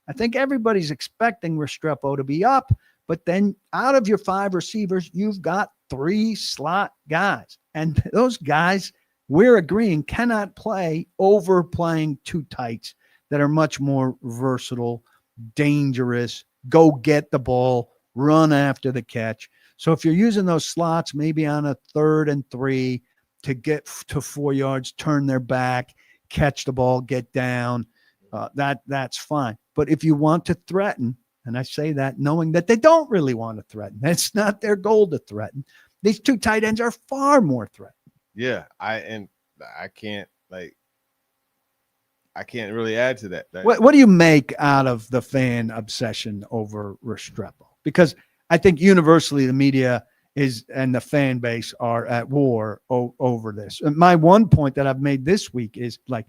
I think everybody's expecting Restrepo to be up, but then out of your 5 receivers, you've got 3 slot guys. And those guys, we're agreeing, cannot play over playing 2 tights that are much more versatile, dangerous, go get the ball, run after the catch. So if you're using those slots, maybe on a 3rd and 3 to get to 4 yards, turn their back, catch the ball, get down, that's fine. But if you want to threaten, and I say that knowing that they don't really want to threaten, that's not their goal to threaten. These 2 tight ends are far more threatening. Yeah, I can't really add to that. What do you make out of the fan obsession over Restrepo? Because I think universally the media and the fan base are at war over this. And my one point that I've made this week is like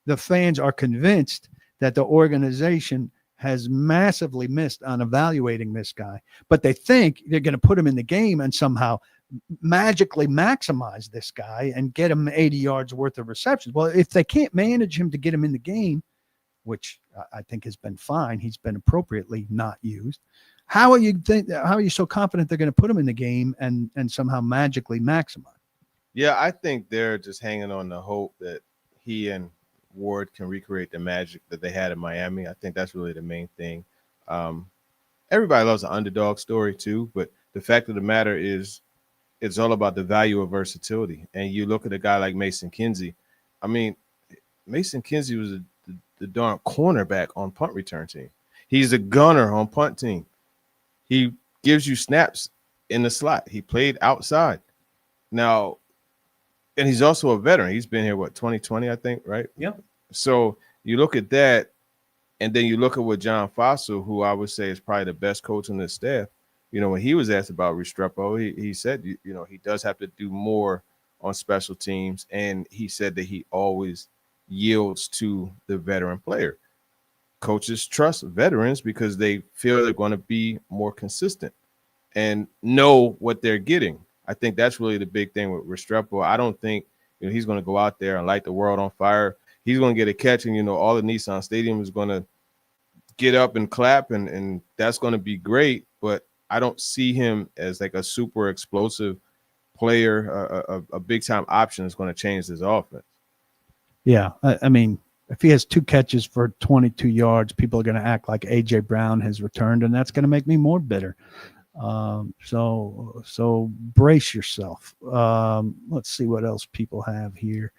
the fans are convinced that the organization has massively missed on evaluating this guy, but they think they're going to put him in the game and somehow magically maximize this guy and get him 80 yards worth of receptions. Well, if they can't manage him to get him in the game, which I think has been fine, he's been appropriately not used. How are you so confident they're going to put him in the game and somehow magically maximize? Yeah, I think they're just hanging on the hope that he and Ward can recreate the magic that they had in Miami. I think that's really the main thing. Everybody loves an underdog story too, but the fact of the matter is it's all about the value of versatility. And you look at a guy like Mason Kinsey. I mean, Mason Kinsey was the darn cornerback on punt return team. He's a gunner on punt team. He gives you snaps in the slot. He played outside. Now, and he's also a veteran. He's been here, 2020, I think, right? Yeah. So you look at that, and then you look at what John Fossil, who I would say is probably the best coach on this staff, when he was asked about Restrepo, he said, he does have to do more on special teams. And he said that he always yields to the veteran player. Coaches trust veterans because they feel they're going to be more consistent and know what they're getting. I think that's really the big thing with Restrepo. I don't think he's going to go out there and light the world on fire. He's going to get a catch, and all the Nissan Stadium is going to get up and clap, and that's going to be great. But I don't see him as like a super explosive player, a big time option that's going to change this offense. Yeah, I mean, if he has 2 catches for 22 yards, people are going to act like A.J. Brown has returned, and that's going to make me more bitter. So brace yourself. Let's see what else people have here.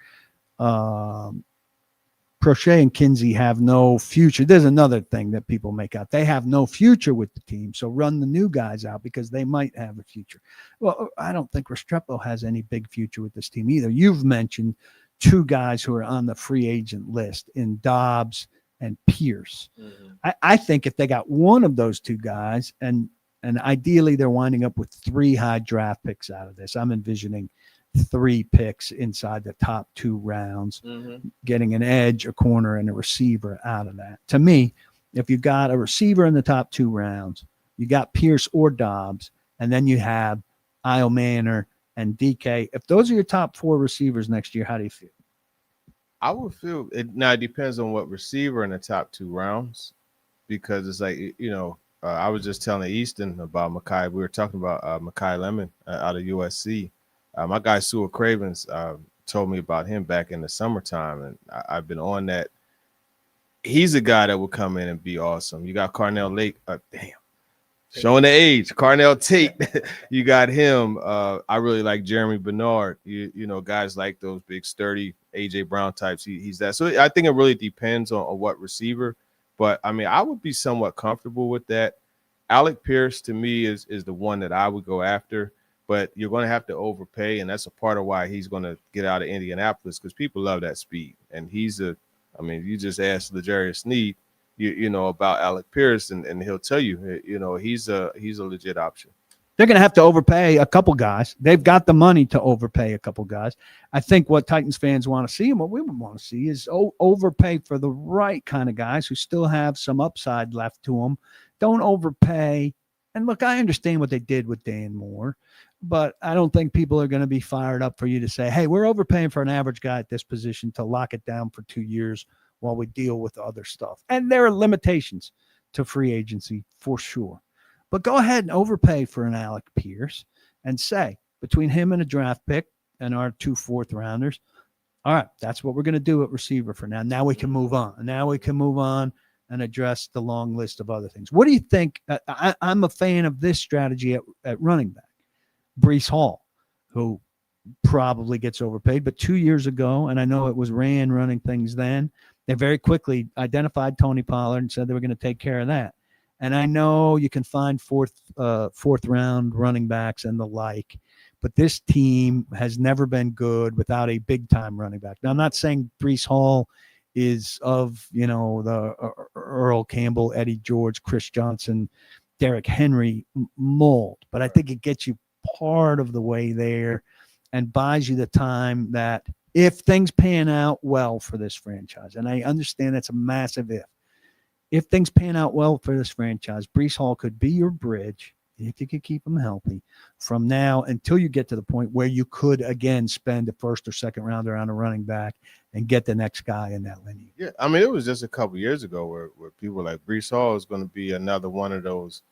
Prochet and Kinsey have no future. There's another thing that people make out. They have no future with the team, so run the new guys out because they might have a future. Well, I don't think Restrepo has any big future with this team either. You've mentioned 2 guys who are on the free agent list in Dobbs and Pierce. Mm-hmm. I think if they got one of those 2 guys, and ideally they're winding up with 3 high draft picks out of this. I'm envisioning 3 picks inside the top 2 rounds, getting an edge, a corner, and a receiver out of that. To me, if you've got a receiver in the top 2 rounds, you got Pierce or Dobbs, and then you have Isle Manor and DK. If those are your top 4 receivers next year, how do you feel? I would feel it. Now, it depends on what receiver in the top 2 rounds, because it's like, I was just telling Easton about Makai. We were talking about Makai Lemon out of USC. My guy Sewell Cravens told me about him back in the summertime, and I've been on that. He's a guy that will come in and be awesome. You got Carnell Lake. Showing the age. Carnell Tate. You got him. I really like Jeremy Bernard. Guys like those big, sturdy A.J. Brown types. He's that. So I think it really depends on what receiver. But, I mean, I would be somewhat comfortable with that. Alec Pierce, to me, is the one that I would go after. But you're going to have to overpay, and that's a part of why he's going to get out of Indianapolis, because people love that speed. And you just asked L'Jarius Sneed, about Alec Pierce, and he'll tell you, he's a legit option. They're going to have to overpay a couple guys. They've got the money to overpay a couple guys. I think what Titans fans want to see, and what we would want to see, is overpay for the right kind of guys who still have some upside left to them. Don't overpay. And look, I understand what they did with Dan Moore, but I don't think people are going to be fired up for you to say, hey, we're overpaying for an average guy at this position to lock it down for 2 years while we deal with other stuff. And there are limitations to free agency for sure. But go ahead and overpay for an Alec Pierce and say, between him and a draft pick and our 2 fourth rounders, All right, that's what we're going to do at receiver for now. Now we can move on. Now we can move on and address the long list of other things. What do you think? I'm a fan of this strategy at running back. Brees Hall, who probably gets overpaid, but 2 years ago, and I know it was Rand running things then, they very quickly identified Tony Pollard and said they were going to take care of that. And I know you can find fourth round running backs and the like, but this team has never been good without a big time running back. Now, I'm not saying Brees Hall is of, the Earl Campbell, Eddie George, Chris Johnson, Derrick Henry mold, but I think it gets you part of the way there and buys you the time that if things pan out well for this franchise, and I understand that's a massive if things pan out well for this franchise, Brees Hall could be your bridge, if you could keep him healthy, from now until you get to the point where you could again spend a first or second rounder on a running back and get the next guy in that lineage. Yeah, I mean, it was just a couple years ago where people were like, Brees Hall is going to be another one of those,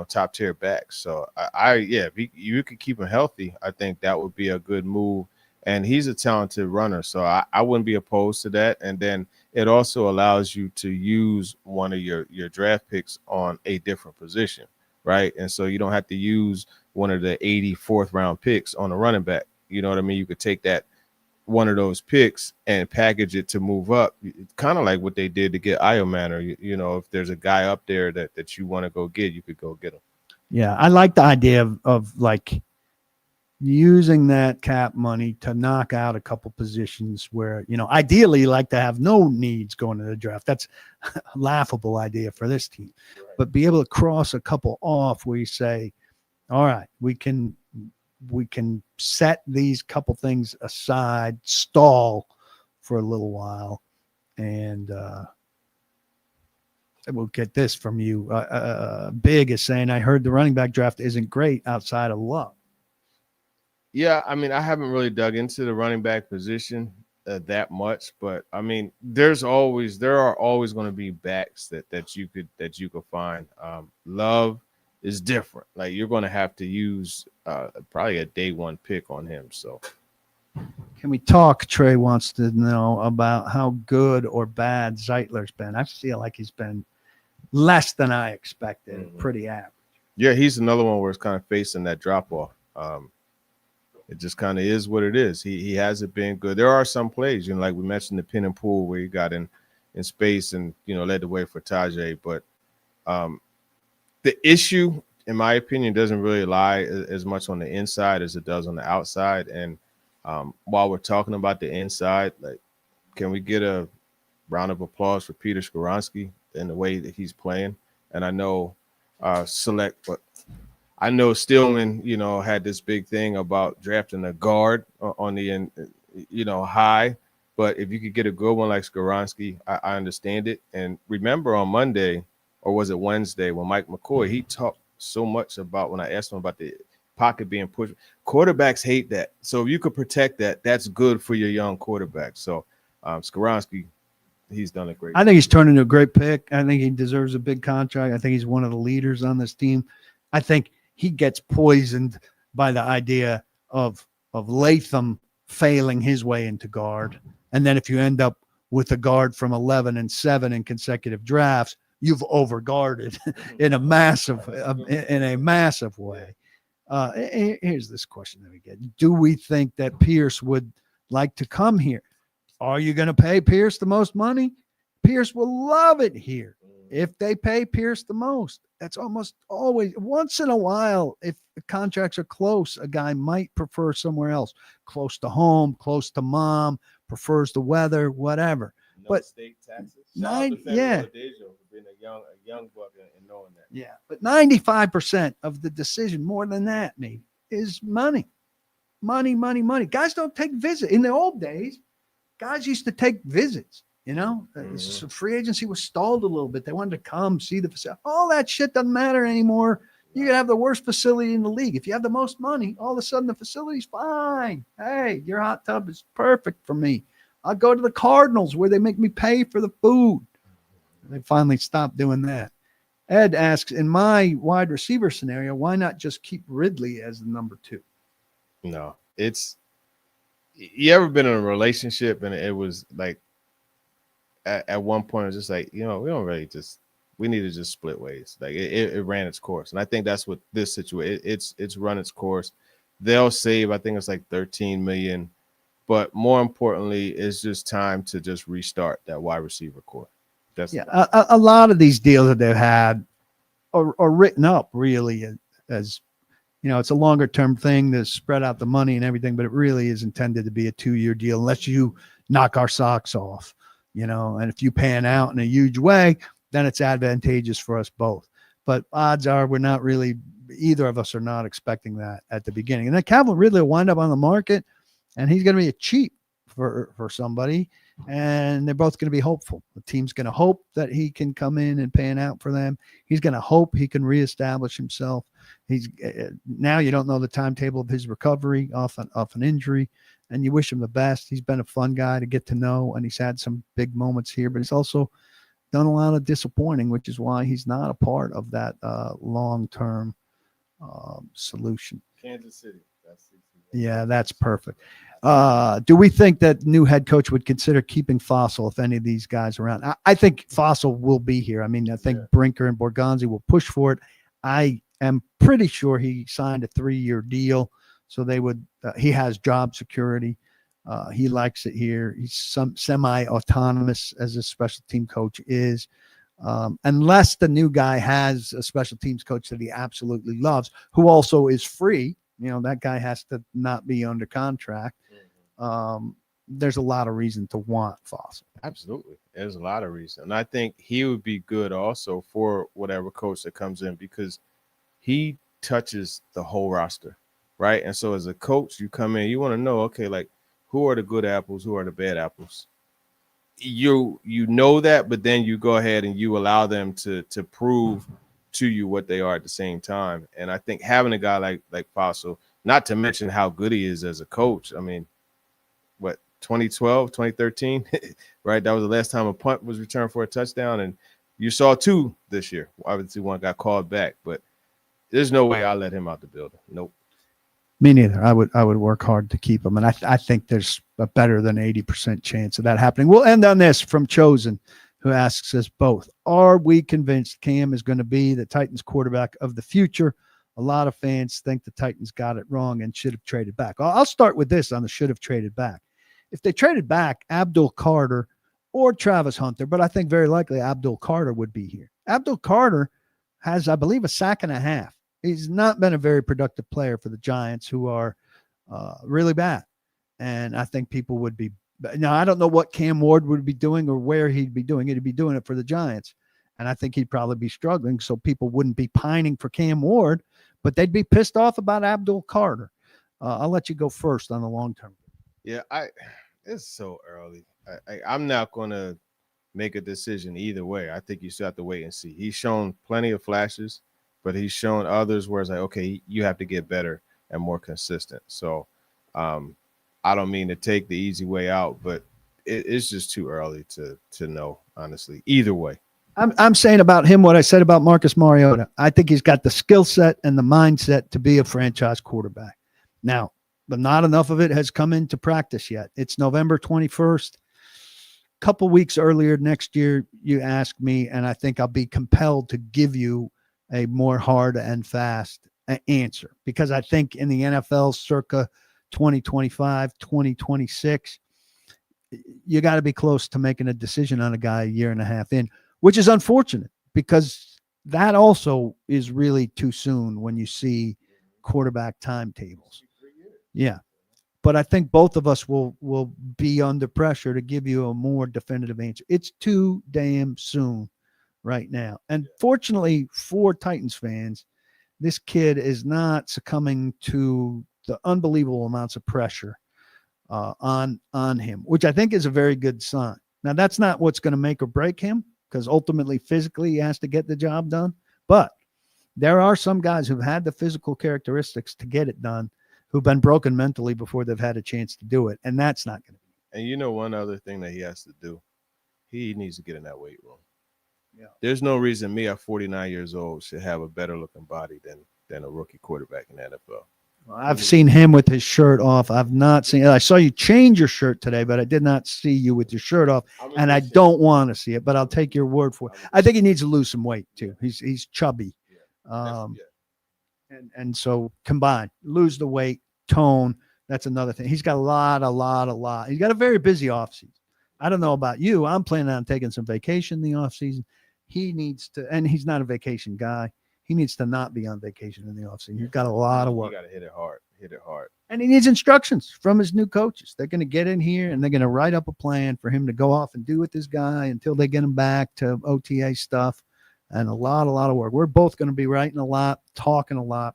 top tier backs. So if you could keep him healthy, I think that would be a good move. And he's a talented runner, so I wouldn't be opposed to that. And then it also allows you to use one of your draft picks on a different position, right? And so you don't have to use one of the 84th round picks on a running back. You know what I mean? You could take that one of those picks and package it to move up. It's kind of like what they did to get Iomanner. If there's a guy up there that you want to go get, you could go get him. Yeah, I like the idea of like using that cap money to knock out a couple positions where, ideally you like to have no needs going to the draft. That's a laughable idea for this team. Right. But be able to cross a couple off where you say, all right, we can set these couple things aside, stall for a little while, and we'll get this from you. Big is saying, I heard the running back draft isn't great outside of Love. Yeah, I mean, I haven't really dug into the running back position that much, but I mean, there are always going to be backs that you could find. Love is different. Like, you're going to have to use probably a day one pick on him. So, can we talk? Trey wants to know about how good or bad Zeitler's been. I feel like he's been less than I expected. Mm-hmm. Pretty average. Yeah, he's another one where it's kind of facing that drop off. It just kind of is what it is. He hasn't been good. There are some plays, like we mentioned the pin and pull where he got in space and, led the way for Tajay. But the issue, in my opinion, doesn't really lie as much on the inside as it does on the outside. And while we're talking about the inside, like, can we get a round of applause for Peter Skoronski and the way that he's playing? And I know I know Stillman, had this big thing about drafting a guard on the end, high. But if you could get a good one like Skoronski, I understand it. And remember on Monday, or was it Wednesday, when Mike McCoy, he talked so much about, when I asked him about the pocket being pushed. Quarterbacks hate that. So if you could protect that, that's good for your young quarterback. So Skoronski, he's done a great job. I think he's turned into a great pick. I think he deserves a big contract. I think he's one of the leaders on this team. I think he gets poisoned by the idea of Latham failing his way into guard. And then if you end up with a guard from 11-7 in consecutive drafts, you've overguarded in a massive way. Here's this question that we get. Do we think that Pierce would like to come here? Are you going to pay Pierce the most money? Pierce will love it here. If they pay Pierce the most, that's almost always, once in a while, if the contracts are close, a guy might prefer somewhere else, close to home, close to mom, prefers the weather, whatever. No but state taxes. Yeah, for being a young buck and knowing that. Yeah, but 95% of the decision, more than that, maybe, is money. Guys don't take visits. In the old days, guys used to take visits. So free agency was stalled a little bit. They wanted to come see the facility. All that shit doesn't matter anymore. You could have the worst facility in the league. If you have the most money, all of a sudden the facility's fine. Hey, your hot tub is perfect for me. I'll go to the Cardinals where they make me pay for the food. They finally stopped doing that. Ed asks, in my wide receiver scenario, why not just keep Ridley as the number 2? No, it's You ever been in a relationship and it was like at one point it was just like, we don't really we need to just split ways. Like it ran its course. And I think that's what this situation, it's run its course. They'll save, I think it's like 13 million. But more importantly, it's just time to just restart that wide receiver core. That's a lot of these deals that they've had are written up really as it's a longer term thing to spread out the money and everything, but it really is intended to be a 2-year deal unless you knock our socks off, and if you pan out in a huge way, then it's advantageous for us both. But odds are we're not really, either of us are not expecting that at the beginning. And then Calvin Ridley will wind up on the market and he's going to be a cheap for somebody. And they're both going to be hopeful. The team's going to hope that he can come in and pan out for them. He's going to hope he can reestablish himself. He's now you don't know the timetable of his recovery off an injury, and you wish him the best. He's been a fun guy to get to know, and he's had some big moments here, but he's also done a lot of disappointing, which is why he's not a part of that long-term solution. Kansas City. That's perfect. Do we think that new head coach would consider keeping Fossil if any of these guys are around? I think Fossil will be here. I mean, I think Brinker and Borgonzi will push for it. I am pretty sure he signed a 3-year deal, so they would. He has job security. He likes it here. He's semi-autonomous as a special team coach is. Unless the new guy has a special teams coach that he absolutely loves, who also is free. That guy has to not be under contract. There's a lot of reason to want Fossil. Absolutely. There's a lot of reason. And I think he would be good also for whatever coach that comes in because he touches the whole roster, right? And so as a coach, you come in, you want to know, okay, like who are the good apples, who are the bad apples? You know that, but then you go ahead and you allow them to prove to you what they are at the same time. And I think having a guy like Fossil, not to mention how good he is as a coach. I mean, 2012, 2013, right? That was the last time a punt was returned for a touchdown. And you saw 2 this year. Obviously, one got called back, but there's no way I'll let him out the building. Nope. Me neither. I would work hard to keep him. And I think there's a better than 80% chance of that happening. We'll end on this from Chosen, who asks us both. Are we convinced Cam is going to be the Titans quarterback of the future? A lot of fans think the Titans got it wrong and should have traded back. I'll start with this on the should have traded back. If they traded back Abdul Carter or Travis Hunter, but I think very likely Abdul Carter would be here. Abdul Carter has, I believe, a sack and a half. He's not been a very productive player for the Giants, who are really bad. And I think people would be. Now, I don't know what Cam Ward would be doing or where he'd be doing it. He'd be doing it for the Giants. And I think he'd probably be struggling. So people wouldn't be pining for Cam Ward, but they'd be pissed off about Abdul Carter. I'll let you go first on the long term. Yeah, it's so early. I'm not going to make a decision either way. I think you still have to wait and see. He's shown plenty of flashes, but he's shown others where it's like, okay, you have to get better and more consistent. So I don't mean to take the easy way out, but it's just too early to know, honestly, either way. I'm saying about him what I said about Marcus Mariota. I think he's got the skill set and the mindset to be a franchise quarterback. Now, but not enough of it has come into practice yet. It's November 21st. A couple weeks earlier next year, you asked me, and I think I'll be compelled to give you a more hard and fast answer, because I think in the NFL circa 2025, 2026, you got to be close to making a decision on a guy a year and a half in, which is unfortunate because that also is really too soon when you see quarterback timetables. Yeah. But I think both of us will be under pressure to give you a more definitive answer. It's too damn soon right now. And fortunately for Titans fans, this kid is not succumbing to the unbelievable amounts of pressure on him, which I think is a very good sign. Now, that's not what's going to make or break him, because ultimately physically he has to get the job done. But there are some guys who've had the physical characteristics to get it done, who've been broken mentally before they've had a chance to do it. And that's not going to be. And you know, one other thing that he has to do, he needs to get in that weight room. Yeah. There's no reason me at 49 years old should have a better looking body than a rookie quarterback in the NFL. I've seen him with his shirt off. I've not seen. I saw you change your shirt today, but I did not see you with your shirt off, and I don't want to see it. But I'll take your word for it. I think he needs to lose some weight too. He's chubby, and so combined, lose the weight, tone. That's another thing. He's got a lot. He's got a very busy offseason. I don't know about you. I'm planning on taking some vacation in the offseason. He needs to, and he's not a vacation guy. He needs to not be on vacation in the offseason. He's got a lot of work. You got to hit it hard. And he needs instructions from his new coaches. They're going to get in here and they're going to write up a plan for him to go off and do with this guy until they get him back to OTA stuff. And a lot of work. We're both going to be writing a lot, talking a lot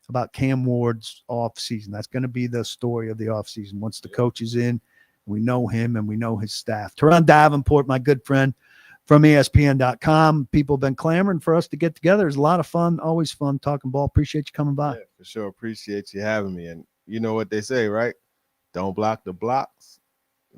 about Cam Ward's off season. That's going to be the story of the off season. Once the coach is in, we know him and we know his staff. Turron Davenport, my good friend from ESPN.com. People have been clamoring for us to get together. It's a lot of fun, always fun talking ball. Appreciate you coming by. Yeah, for sure. Appreciate you having me. And you know what they say, right? Don't block the blocks.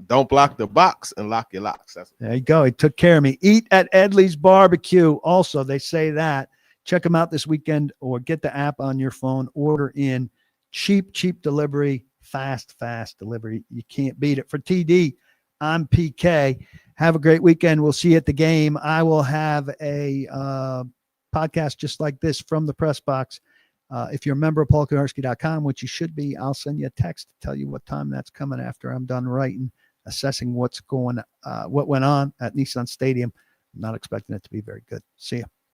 Don't block the box and lock your locks. There you go. He took care of me. Eat at Edley's Barbecue. Also, they say that. Check them out this weekend or get the app on your phone. Order in. Cheap delivery. Fast delivery. You can't beat it. For TD, I'm PK. Have a great weekend. We'll see you at the game. I will have a podcast just like this from the press box. If you're a member of paulkuharsky.com, which you should be, I'll send you a text to tell you what time that's coming after I'm done writing, assessing what went on at Nissan Stadium. I'm not expecting it to be very good. See you.